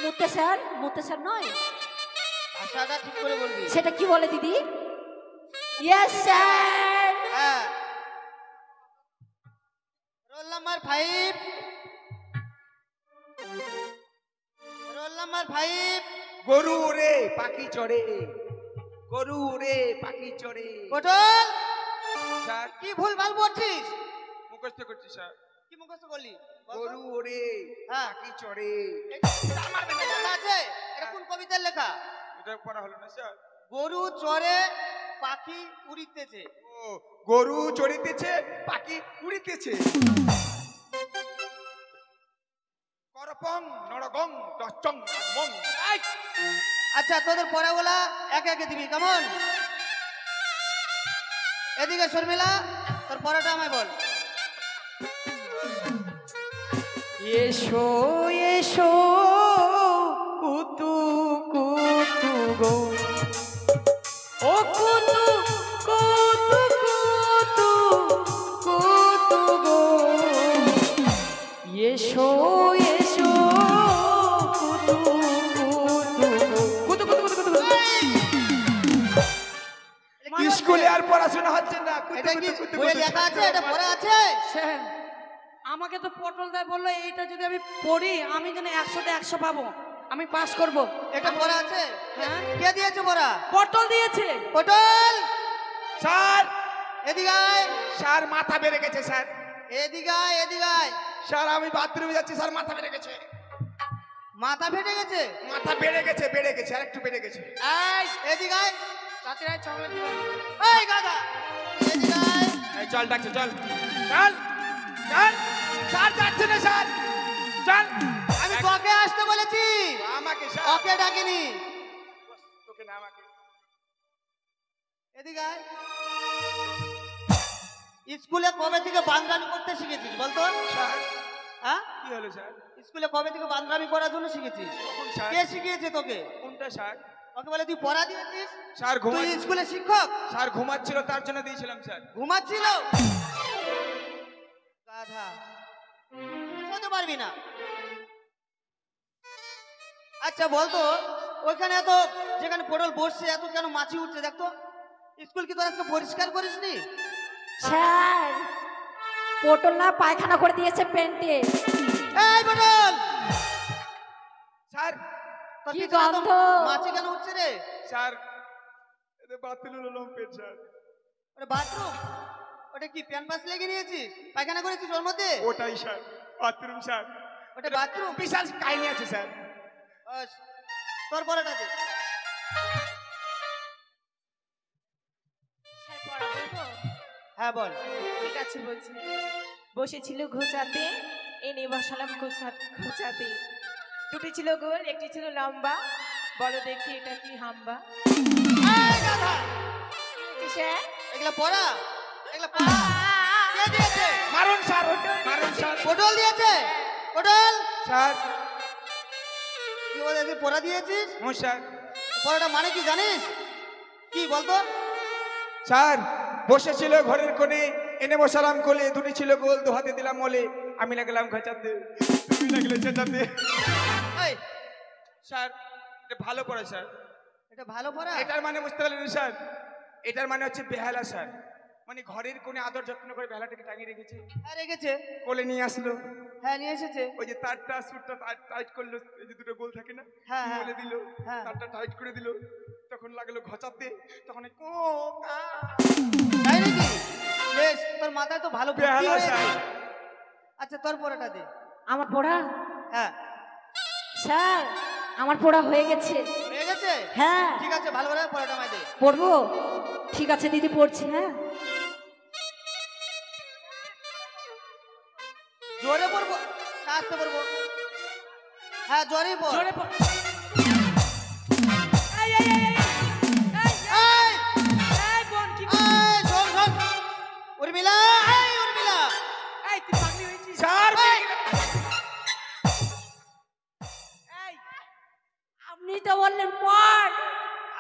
মুতে স্যার নয়, ভাষাটা ঠিক করে বলবি। সেটা কি বলে দিদি? Yes sir. হ্যাঁ। Roll number 5, roll number 5। গরু ওরে পাখি চড়ে, গরু ওরে পাখি চড়ে। পটল, স্যার কি ভুল ভাল পড়ছিস? মুখস্থ করছি স্যার। কি মুখস্থ করলি? গরু ওরে হ্যাঁ। পাখি চড়ে। আমার লেখা আছে, এটা কোন কবিতার লেখা? এটা পড়া হলো না স্যার? গরু চড়ে পাখি উড়িতেছে। ও গরু চড়িতেছে পাখি উড়িতেছে। করপং নরগং দচং মং। এই, আচ্ছা, তোদের পড়াগুলা একে একে দিবি, কেমন? এদিকে শর্মিলা, তোর পড়াটা আমায় বল। এসো এসো কুতু কুতু ও কুতু কুতু কুতু কুতু গো এসো এসো কুতু কুতু কুতু কুতু কুতু কুতু স্কুলে আর পড়াশোনা হচ্ছে না। এটা কি বইয়ে লেখা আছে? এটা পড়া আছে? স্যার আমাকে তো পটল দা বললো এইটা যদি আমি পড়ি আমি যেন 100তে 100 পাবো, আমি পাস করব। এটা পড়া আছে? হ্যাঁ কে দিয়েছে পড়া? পটল দিয়েছে। পটল স্যার, এদিকে আয়, স্যার মাথা বেড়ে গেছে স্যার। এদিকে আয়, এদিকে আয়। স্যার আমি বাথরুমে যাচ্ছি স্যার, মাথা বেড়ে গেছে। মাথা ফেটে গেছে? মাথা বেড়ে গেছে, বেড়ে গেছে, আর একটু বেড়ে গেছে। এই এদিকে আয়। রাতে রাত চকলেট দিবেন। এই গাধা, এদিকে আয়। এই চল ডাকছে, চল চল চল। স্যার যাচ্ছে না স্যার, চল। আমি তোকে আসতে বলেছি, আমাকে স্যার, ওকে ডাকিনি। তোকে না আমাকে। এদিকে আয়। স্কুলে কবে থেকে বান্দরামি করতে শিখেছিস বলতো? স্যার হ্যাঁ, কি হলো স্যার? স্কুলে কবে থেকে বান্দরামি করার জন্য শিখেছিস? কখন স্যার? কে শিখিয়েছে তোকে? কোনটা স্যার? ওকে বলে তুই পড়া দিয়েছিস? স্যার তুই ঘুমাচ্ছিল। স্কুলে শিক্ষক? স্যার ঘুমাচ্ছিল তার জন্য দিয়েছিলাম স্যার। ঘুমাচ্ছিল? গাধা, হতে পারবি না। আচ্ছা বলতো, ওইখানে এত যেখানে পটল বসছে এত কেন মাছি উঠছে দেখতো? স্কুল কি তোর আজকে পরিষ্কার করিসনি? স্যার পটল না পায়খানা করে দিয়েছে পেন্টে। এই পটল, স্যার তোর কি পিছনে এত গন্ধ! মাছি কেন উঠছে রে? স্যার এটা বাতিল হলো লম্পের স্যার। ওটা বাথরুম? ওটা কি প্যান পাস লেগে নিয়েছিস? পায়খানা করেছিস ওর মধ্যে? ওটাই স্যার বাথরুম স্যার। ওটা বাথরুম? বিশাল কাহিনী আছে স্যার। বাস, তোর পড়াটা দে। স্যার পড়া বলবো? হ্যাঁ বল। ঠিক আছে বলছি। বসেছিল ঘোচাতে, এনে বসালাম ঘোচাতে। দুটি ছিল গোল, একটি ছিল লম্বা, বলো দেখি এটা কি হাম্বা। এই গাধা, কি হয়েছে স্যার? এগুলা পড়া? এগুলা পড়া? কে দিয়েছে? মারুন স্যার, মারুন স্যার। পটল দিয়েছে? পটল স্যার কি বলে তুই পড়া দিয়েছিস? ও স্যার। পড়াটা মানে কি জানিস? কি বলতো? স্যার বসেছিল ঘরের কোণে, এনে বসালাম কোলে, দুটি ছিল গোল, দু হাতে দিলাম মলে, আমি লাগলাম ঘাচাতে, তুমি লাগলে চেঁচাতে। এই, স্যার এটা ভালো পড়ে স্যার। এটা ভালো পড়া? এটার মানে বুঝতে পারলেন স্যার? এটার মানে হচ্ছে বেহালা স্যার। মানে ঘরের কোণে আদর যত্ন করে বেহালাটাকে টাঙিয়ে রেখেছে, হ্যাঁ রেখেছে। কোলে নিয়ে আসলো, হ্যাঁ নিয়ে এসেছে। ওই যে তারটা সুটটা টাইট করলো, এই যে দুটো গোল থাকে না, হ্যাঁ, হ্যাঁ। বলে দিল, হ্যাঁ। তারটা টাইট করে দিল, তখন লাগলো ঘচাতে, তখন এই কো কা। তাই নাকি? বেশ, তোর মাথায় তো ভালো বুদ্ধি বেহালা হয়েছে। স্যার। আচ্ছা তোর পড়াটা দে। আমার পড়া? হ্যাঁ স্যার আমার পড়া হয়ে গেছে। হয়ে গেছে? হ্যাঁ ঠিক আছে, ভালো করে পড়াটা আমায় দে। পড়বো? ঠিক আছে দিদি পড়ছি। হ্যাঁ জোরে পড়বো না আস্তে পড়বো? হ্যাঁ জোরেই পড়। জোরে পড়। এই, এই বোন কি এই, শোন, শোন। উর্মিলা, এই উর্মিলা। এই তুই পাগলি হয়েছিস? স্যার এই, এই আপনি তো বললেন পড়।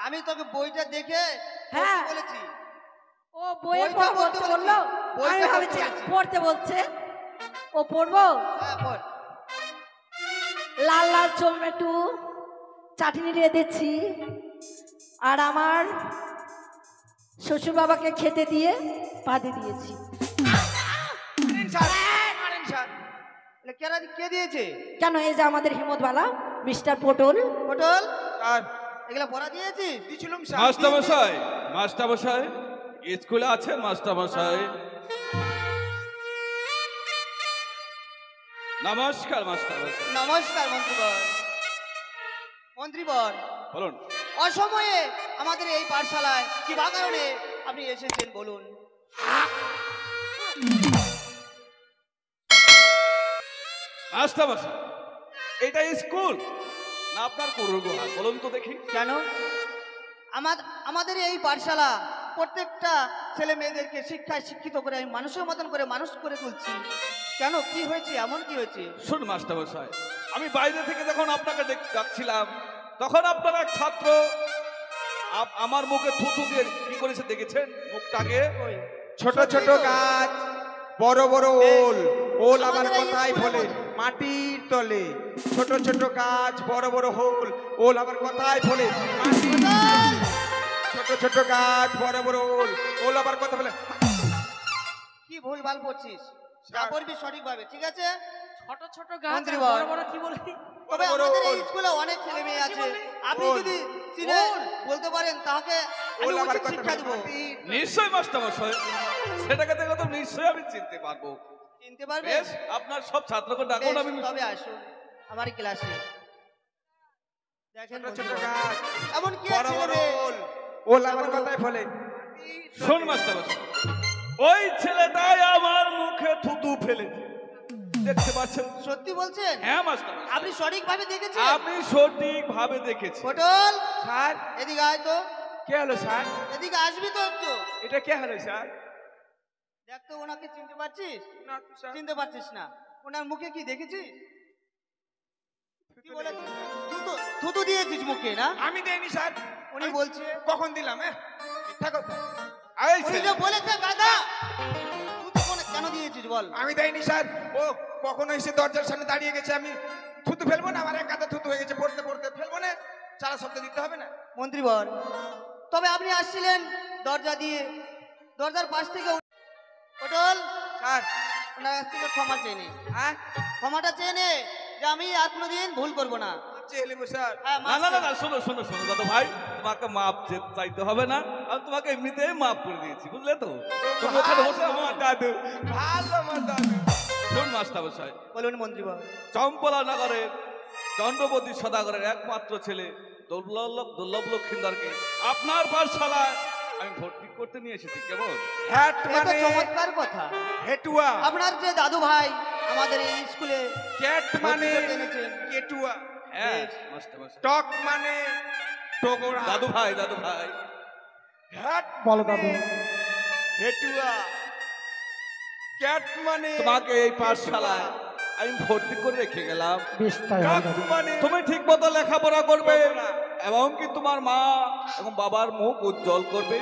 আমি তোকে বইটা দেখে হ্যাঁ। পড়তে বলেছি। ও বইয়ে বইটা পড়তে পড়তে বললো, বলছি। বইটা আমি পড়তে ভাবছি বলছি। পড়তে বলছে। ও পড়বো? হ্যাঁ পড়। লাল লাল টমেটো চাটনি রেঁধেছি, আর আমার শ্বশুর বাবাকে খেতে দিয়ে পাতে দিয়েছি। মারেন স্যার, মারেন স্যার। এলে কে দিয়েছে? কেন এই যে আমাদের হিমতবালা মিস্টার পটল। পটল, স্যার এগুলা পড়া দিয়েছিস? দিছিলাম স্যার। মাস্টারমশাই, মাস্টারমশাই, স্কুলে আছেন মাস্টারমশাই? নমস্কার মাস্টারমশাই। নমস্কার মন্ত্রীবর। মন্ত্রীবর, বলুন। অসময়ে আমাদের এই পাঠশালায় কি বা কারণে আপনি এসেছেন বলুন? মাস্টারমশাই, এটা স্কুল না আপনার কুরুগুহা? বলুন তো দেখি। কেন? আমাদের এই পাঠশালা প্রত্যেকটা ছেলে মেয়েদেরকে শিক্ষায় শিক্ষিত করে আমি মানুষের মতন করে মানুষ করে তুলছি। কেন, কি হয়েছে, এমন কি হয়েছে? শুন মাস্টারমশাই, আমি বাইরে থেকে যখন আপনাকে ডাকছিলাম, তখন আপনার এক ছাত্র আমার মুখে থুতু দিয়ে কি করেছে দেখেছেন মুখটাকে? ওই ছোট সত্যি ছোট তো? গাছ, বড় বড় ওল। ওল আবার আমাদের এই কোথায় স্কুলের ফলে? মধ্যে- মাটির তলে। ছোট ছোট গাছ, বড় বড় হোল। ওল আবার কোথায় ফলে? মাটির তলে। ছোট ছোট গাছ, বড় বড় ওল। ওল আবার কোথায় ফলে? কি ভুল ভাল করছিস? যা স্যার। করবি সঠিকভাবে, ঠিক আছে? ছোট ছোট গাছ আর মন্ত্রী বল। বড় বড় কি বললি? বড় তবে বড় আমাদের এই ওল। স্কুলে অনেক ছেলে মেয়ে কি আছে, বললি? আপনি ওল। যদি চিনে ওল। বলতে পারেন তাকে আমি ওল আবার উচিত কোথায় শিক্ষা ফলে? দেবো। মাটির তলে। নিশ্চয় মাস্টারমশাই, সেটাকে দেখে তো নিশ্চয়ই আমি চিনতে পারবো। চিনতে পারবেন? বেশ, আপনার সব ছাত্রকে ডাকুন, বেশ, আমি তবে আসুন আমার ক্লাসে। দেখেন ছোট ছোট বন্ধুগণ, গাছ, এমন কি বড় ছেলে বড় মেয়ে? ওল। ওল আবার কোথায় ফলে? শোন মাস্টারমশাই, ওই ছেলেটাই আমার মুখে থুতু ফেলেছে, দেখতে পাচ্ছেন? সত্যি বলছেন? হ্যাঁ মাস্টারমশাই, আপনি সঠিকভাবে দেখেছেন? আমি সঠিক ভাবে দেখেছি। পটল, স্যার, এদিকে আয় তো, কে হলো স্যার? এদিকে আসবি তো একটু। এটা কে হলো স্যার? দেখ তো ওনাকে চিনতে পারছিস? না তো স্যার। চিনতে পারছিস না? ওনার মুখে কি দেখেছিস? কি বলেছিস? থুতু থুতু দিয়েছিস মুখে না? আমি দেইনি স্যার। উনি বলছে। কখন দিলাম? মিথ্যা কথা। এই উনি ছেলে, যে বলেছে গাদা, থুতু কেন দিয়েছিস বল? আমি দেইনি স্যার। ও কখনো এসে দরজার সামনে দাঁড়িয়ে গেছে, আমি থুতু ফেলবো না? আমার এক গাদা থুতু হয়ে গেছে, পড়তে পড়তে ফেলবো না? সারা শব্দ দিতে হবে না? মন্ত্রী বল। তবে আপনি আসছিলেন দরজা দিয়ে, দরজার পাশ থেকে পটল, স্যার। ওনার কাছ থেকে ক্ষমা চেয়ে নে। হ্যাঁ, ক্ষমাটা চেয়ে নে যে আমি আর কোনোদিন ভুল করবো না। চেয়ে নেবো স্যার। হ্যাঁ, না মাফ না না চেয়ে না, শোনো শোনো শোনো দাদা ভাই, তোমাকে মাপ চাইতে হবে না, আমি তোমাকে এমনিতেই মাপ করে দিয়েছি, বুঝলে তো? তুমি ওখানে বসে আমার আমার দাদু, ভালো আমার দাদু। শোন মাস্টারমশাই, বলুন মন্ত্রী বল। চম্পলা নগরের চন্দ্রবতী সদাগরের একমাত্র ছেলে দুর্লভ লক্ষিন্দরকে আপনার পাঠশালায় আমি ভর্তি করতে নিয়ে এসেছি। কেমন? হ্যাট এটা মানে চমৎকার কথা। হেটুয়া, আপনার যে দাদু ভাই আমাদের এই স্কুলে ক্যাট মানে ভর্তি করতে এনেছেন। কেটুয়া, হ্যাঁ বেশ। মাস্টারমশাই। টক মানে টগরা, দাদু ভাই, দাদু ভাই, হ্যাট বলো দাদু। হেটুয়া, ক্যাট মানে তোমাকে এই পাঠশালায় আমি ভর্তি করে রেখে গেলাম। বেশ তাই হবে টক দাদু। মানে তুমি ঠিক মতো লেখাপড়া করবে এবং কি তোমার মা এবং বাবার মুখ উজ্জ্বল করবে,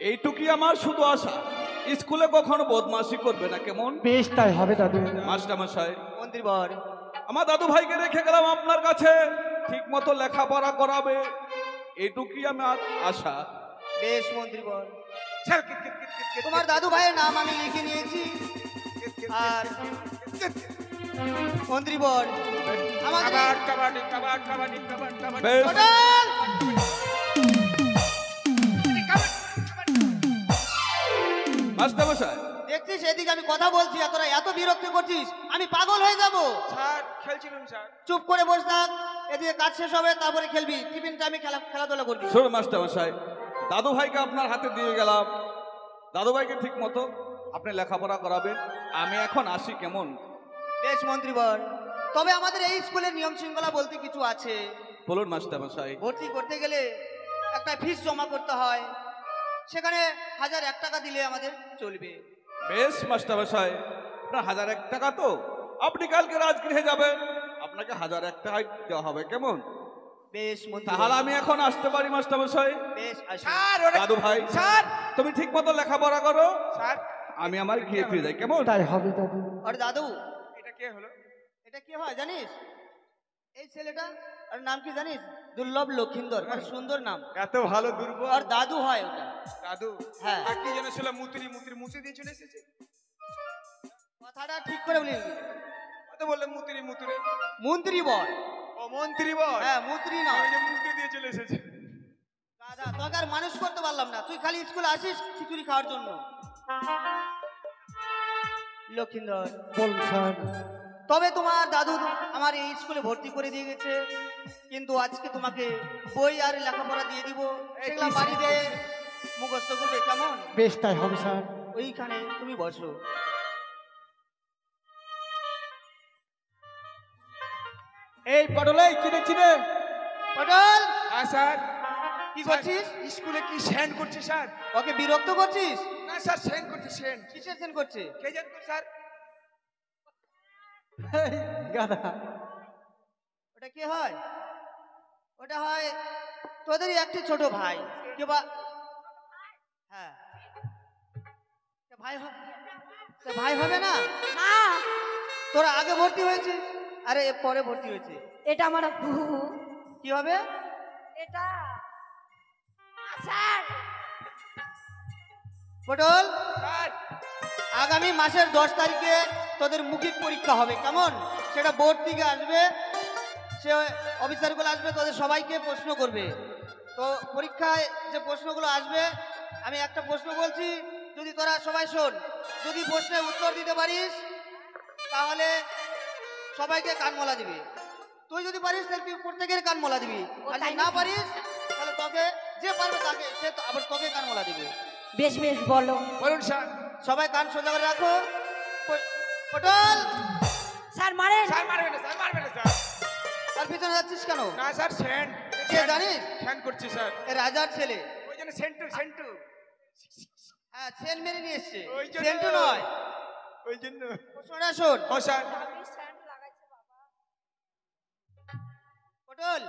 এইটুকুই আমার শুধু আশা। স্কুলে কখনো বদমাশি করবে না, কেমন? বেশ তাই হবে দাদু। মাস্টারমশাই, মন্ত্রী বল। আমার দাদু ভাইকে রেখে গেলাম আপনার কাছে, ঠিক মতো লেখাপড়া করাবে, এইটুকুই আমার আশা। বেশ মন্ত্রী বল। ছাল kit kit kit kit kit তোমার দাদু ভাইয়ের নাম আমি লিখে নিয়েছি। কিট কিট আর কিট। মন্ত্রী বল আমাদের কাবাড কাবাডি কাবাড কাবাডি কাবাড কাবাডি। বেশ। পটল! মাস্টারমশাই, দেখছিস এদিকে আমি কথা বলছি আর তোরা এত বিরক্ত করছিস, আমি পাগল হয়ে যাব। স্যার খেলছিলাম স্যার। চুপ করে বস থাক, এদিকে কাজ শেষ হবে তারপরে খেলবি, টিফিন টাইমে খেলাধুলা করবি। শোনো মাস্টারমশাই, দাদু ভাইকে আপনার হাতে দিয়ে গেলাম, দাদু ভাইকে ঠিক মতো আপনি লেখাপড়া করাবেন, আমি এখন আসি, কেমন? বেশ মন্ত্রী বল। তবে আমাদের এই স্কুলের নিয়ম শৃঙ্খলা বলতে কিছু আছে। বলুন মাস্টারমশাই। ভর্তি করতে গেলে একটা ফিস জমা করতে হয়, সেখানে 1001 টাকা দিলে আমাদের চলবে। বেশ মাস্টারমশাই, আপনার 1001 টাকা তো, আপনি কালকে রাজগৃহে যাবেন, আপনাকে 1001 টাকাই দেওয়া হবে, কেমন? বেশ মন্ত্রী তাহলে বল। আমি এখন আসতে পারি মাস্টারমশাই? বেশ আসুন। স্যার ওরে দাদু ভাই, স্যার তুমি ঠিক মতো লেখাপড়া করো, স্যার আমি আমার গিয়ে ফিরে যাই, কেমন? তাই হবে দাদু। আর দাদু, এটা কে হলো? এটা কি হয় জানিস? এই ছেলেটা আর নাম কি জানিস? দুর্লভ লক্ষিন্দর, খুব সুন্দর নাম। এত ভালো দুর্বল আর দাদু হয় ওটা। দাদু। হ্যাঁ। আর কি যেন ছিল মুতুরি মুতুরি মুছে দিয়ে চলে এসেছে। কথাটা ঠিক করে বলি। কত বললে মুতুরি মুতুরি? মন্ত্রী বল। ও মন্ত্রী বল। হ্যাঁ মন্ত্রী না। ওই যে মুতে দিয়ে চলে এসেছে। দাদা তোকে আর মানুষ করতে পারলাম না, তুই খালি স্কুলে আসিস খিচুড়ি খাওয়ার জন্য। লক্ষিন্দর, বলুন স্যার। তবে তোমার দাদু আমার এই স্কুলে ভর্তি করে দিয়ে গেছে, কিন্তু আজকে তোমাকে বই আর লেখাপড়া দিয়ে দিব, সেগুলা বাড়িতে মুখস্থ করবে, কেমন? বেশ তাই হবে স্যার। ওইখানে তুমি বসো। এই পটলে কি দেখছি রে? পটল, হ্যাঁ স্যার। কি করছিস? স্কুলে কি সেন্ড করছে স্যার? ওকে বিরক্ত করছিস? না স্যার, সেন্ড করছে সেন্ড। কিসের সেন করছে? কে জানতো স্যার? গাধা। ওটা কি হয়? ওটা হয় তোদেরই একটি ছোট ভাই। কে বা হ্যাঁ তা ভাই হবে না? না, তোরা আগে ভর্তি হয়েছে, আরে এ পরে ভর্তি হয়েছে। এটা আমার কি হবে? এটা স্যার। পটল, স্যার আগামী মাসের 10 তারিখে তোদের মৌখিক পরীক্ষা হবে, কেমন? সেটা বোর্ড থেকে আসবে, সে অফিসারগুলো আসবে, তোদের সবাইকে প্রশ্ন করবে। তো পরীক্ষায় যে প্রশ্নগুলো আসবে, আমি একটা প্রশ্ন বলছি, যদি তোরা সবাই শোন, যদি প্রশ্নের উত্তর দিতে পারিস তাহলে সবাইকে কানমলা দিবি। তুই যদি পারিস তাহলে তুই প্রত্যেকের কানমলা দিবি, আর যদি না পারিস তাহলে তোকে, যে পারবে তাকে, সে আবার তোকে কানমলা দিবে। বেশ বেশ বলো। বলুন স্যার। সবাই কান সোজা করে রাখো। পটল, স্যার মারেন। স্যার মারবে না, স্যার মারবে না স্যার। আর পিছনে যাচ্ছিস কেন? না স্যার, সেন্ট কে জানিস? সেন্ট করছি স্যার। এ রাজার ছেলে। ওই জন্য সেন্টু সেন্টু হ্যাঁ, সেন মেরে নিয়ে এসছে, ওই জন্য। সেন্টু নয়। ওই জন্য। শোনা শোন ও স্যার। পটল,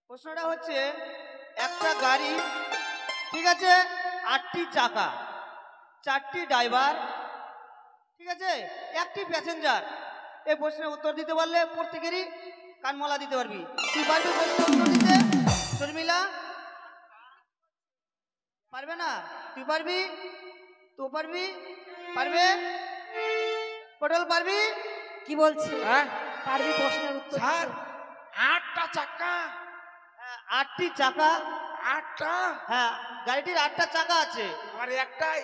প্রশ্নটা হচ্ছে, একটা গাড়ি, ঠিক আছে, 8টি চাকা, 4টি ড্রাইভার, ঠিক আছে, 1টি প্যাসেঞ্জার। এই প্রশ্নের উত্তর দিতে পারলে প্রত্যেকেরই কানমলা দিতে পারবি। তুই পারবি প্রশ্নের উত্তর দিতে? শর্মিলা পারবে না? তুই পারবি? তুই পারবি? পারবে? পটল পারবি? কি বলছি? হ্যাঁ পারবি প্রশ্নের উত্তর স্যার, দিতে? 8টা চাকা। হ্যাঁ, 8টি চাকা। 8টা? হ্যাঁ, গাড়িটির 8টা চাকা আছে, আমার একটাই।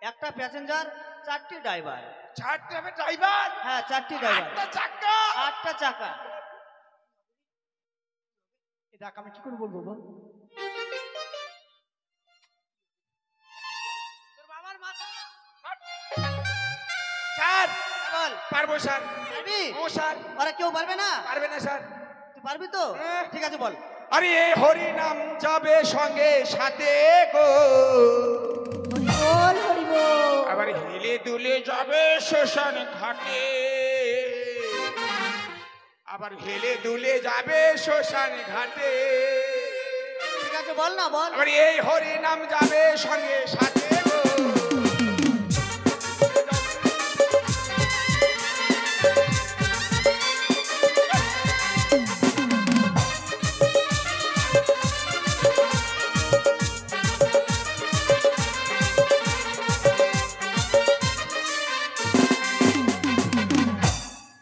1টা প্যাসেঞ্জার, 4টি ড্রাইভার। 4টা ড্রাইভার। হ্যাঁ, 4টি ড্রাইভার, 8টা চাকা। 8টা চাকা। এটা আমি কি করে বলবো বল? তোর বাবার মাথা। স্যার বল, পারবো স্যার। পারবি? ও স্যার। ওরা কেউ পারবে না? পারবে না স্যার। তুই পারবি তো? হ্যাঁ। ঠিক আছে, বল। আরে এ হরি নাম যাবে সঙ্গে সাথে গো, হরিবোল হরিবোল। আবার হেলে দুলে যাবে শ্মশান ঘাটে, আবার হেলে দুলে যাবে শ্মশান ঘাটে, ঠিক আছে, বল না, বল। আবার এই হরি নাম যাবে সঙ্গে সাথে গো।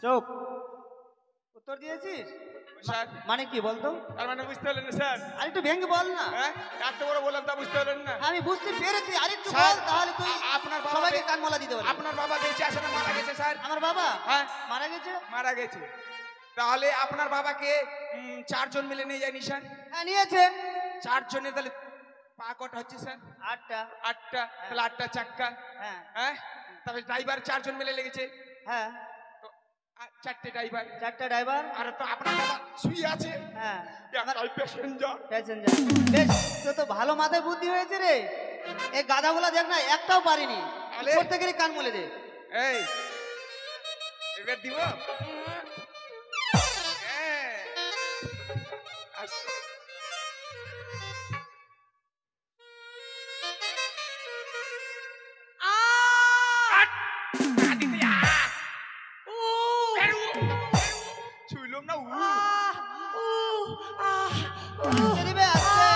চুপ। উত্তর দিয়েছিস? স্যার মানে কি বলতো? তার মানে বুঝতে পারলেন না স্যার? আর একটু ভেঙে বল না। হ্যাঁ, এত বড় বললাম তা বুঝতে পারলেন না? আমি বুঝতে পেরেছি, আরেকটু স্যার, বল, তাহলে তুই আপনার বাবা সবাইকে কানমলা দিতে পারবি। আপনার বাবা বেঁচে আছে না মারা গেছে স্যার? আমার বাবা হ্যাঁ মারা গেছে। মারা গেছে। তাহলে আপনার বাবাকে 4 জন মিলে নিয়ে যায়নি স্যার? হ্যাঁ, নিয়েছে। 4 জনের তাহলে পা কটা হচ্ছে স্যার? 8টা। 8টা। তাহলে 8টা চাক্কা। হ্যাঁ হ্যাঁ, তাহলে ড্রাইভার 4 জন মিলে লেগেছে, হ্যাঁ, তো 4টে ড্রাইভার। 4টা ড্রাইভার। আর তো আপনার বাবা শুয়ে আছে, হ্যাঁ, একটাই প্যাসেঞ্জার। প্যাসেঞ্জার। বেশ, তো তো ভালো মাথায় বুদ্ধি হয়েছে রে। এই গাধাগুলা দেখ না, একটাও পারিনি। তাহলে? প্রত্যেকেরই কান মলে দে। এই এবার দিব। হ্যাঁ, আসছে। ছুইলাম না। আস্তে দিবে, আস্তে।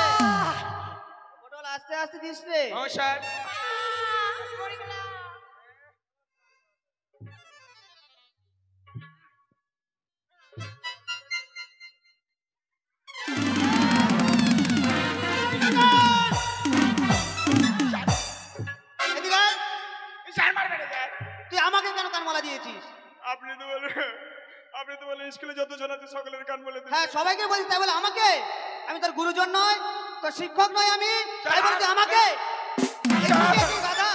পটল, আস্তে আস্তে দিস রে। ও স্যার। এদিকে আয়। স্যার মারবে না স্যার। তুই আমাকে কেন কানমালা দিয়েছিস? আপনি তো বলেন স্কুলে যত জন আছে সকলের কান বলে হ্যাঁ, সবাইকে বলিস, তাই বলে আমাকে? আমি তোর গুরুজন নয়, তোর শিক্ষক নয়, আমি তাই বলে তুই আমাকে? এই শিখিয়েছি, গাধা।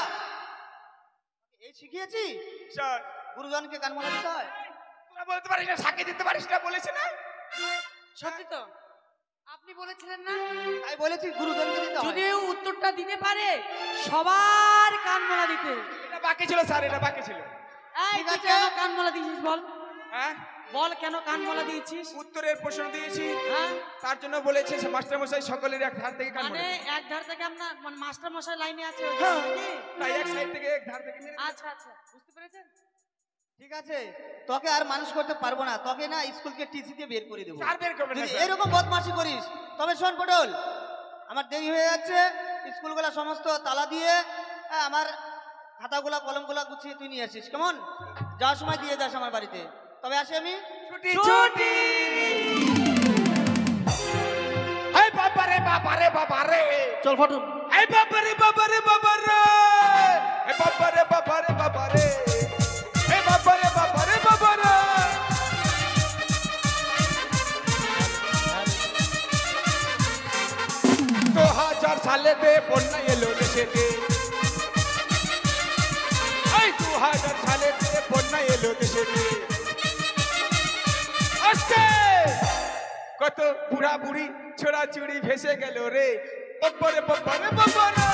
এই শিখিয়েছি স্যার। গুরুজনকে কানমালা দিতে হয়। তোরা বলতে পারিস না, সাক্ষী দিতে পারিস না, বলেছে না? সত্যি তো আপনি বলেছিলেন না? তাই বলেছি গুরুজনকে দিতে হয়। যদি ও উত্তরটা দিতে পারে সবার কান মোলা দিতে। এটা বাকি ছিল স্যার, এটা বাকি ছিল। এই ঠিক তুই আছে। কেন কান মোলা দিয়েছিস বল? হ্যাঁ, বল কেন কান মোলা দিয়েছিস? উত্তরের প্রশ্ন দিয়েছি, হ্যাঁ তার জন্য বলেছে সে মাস্টার মশাই সকলের এক ধার থেকে কান মানে মোলা। এক ধার থেকে আমরা মানে মাস্টার মশাই লাইনে আছে ওই হ্যাঁ, জন্য নাকি? তাই এক সাইড থেকে এক ধার থেকে মেরে আচ্ছা আচ্ছা বুঝতে পেরেছেন? ঠিক আছে, তোকে আর মানুষ করতে পারবো না, তোকে না স্কুলকে টিসি দিয়ে বের করে দেবো। চার বের করবেন না যদি স্যার। এরকম বদমাশি করিস তবে শোন পটল, আমার দেরি হয়ে যাচ্ছে, স্কুলগুলা সমস্ত তালা দিয়ে আমার খাতাগুলা কলমগুলা গুছিয়ে তুই নিয়ে আসিস, কেমন? যাওয়ার সময় দিয়ে যাস আমার বাড়িতে। তবে আসি আমি। ছুটি ছুটি। হাই বাবারে বাবারে বাবারে, চল ফটুন। হাই বাবারে বাবারে বাবারে, হাই বাবারে বাবারে বাবারে, হাই বাবারে বাবারে বাবারে। 2000 সালেতে বন্যা এলো দেশেতে, এই 2000 সালেতে বন্যা এলো দেশেতে। আজকে কত বুড়া বুড়ি ছোড়া চুড়ি ভেসে গেল রে, বাবারে বাবারে বাবারে।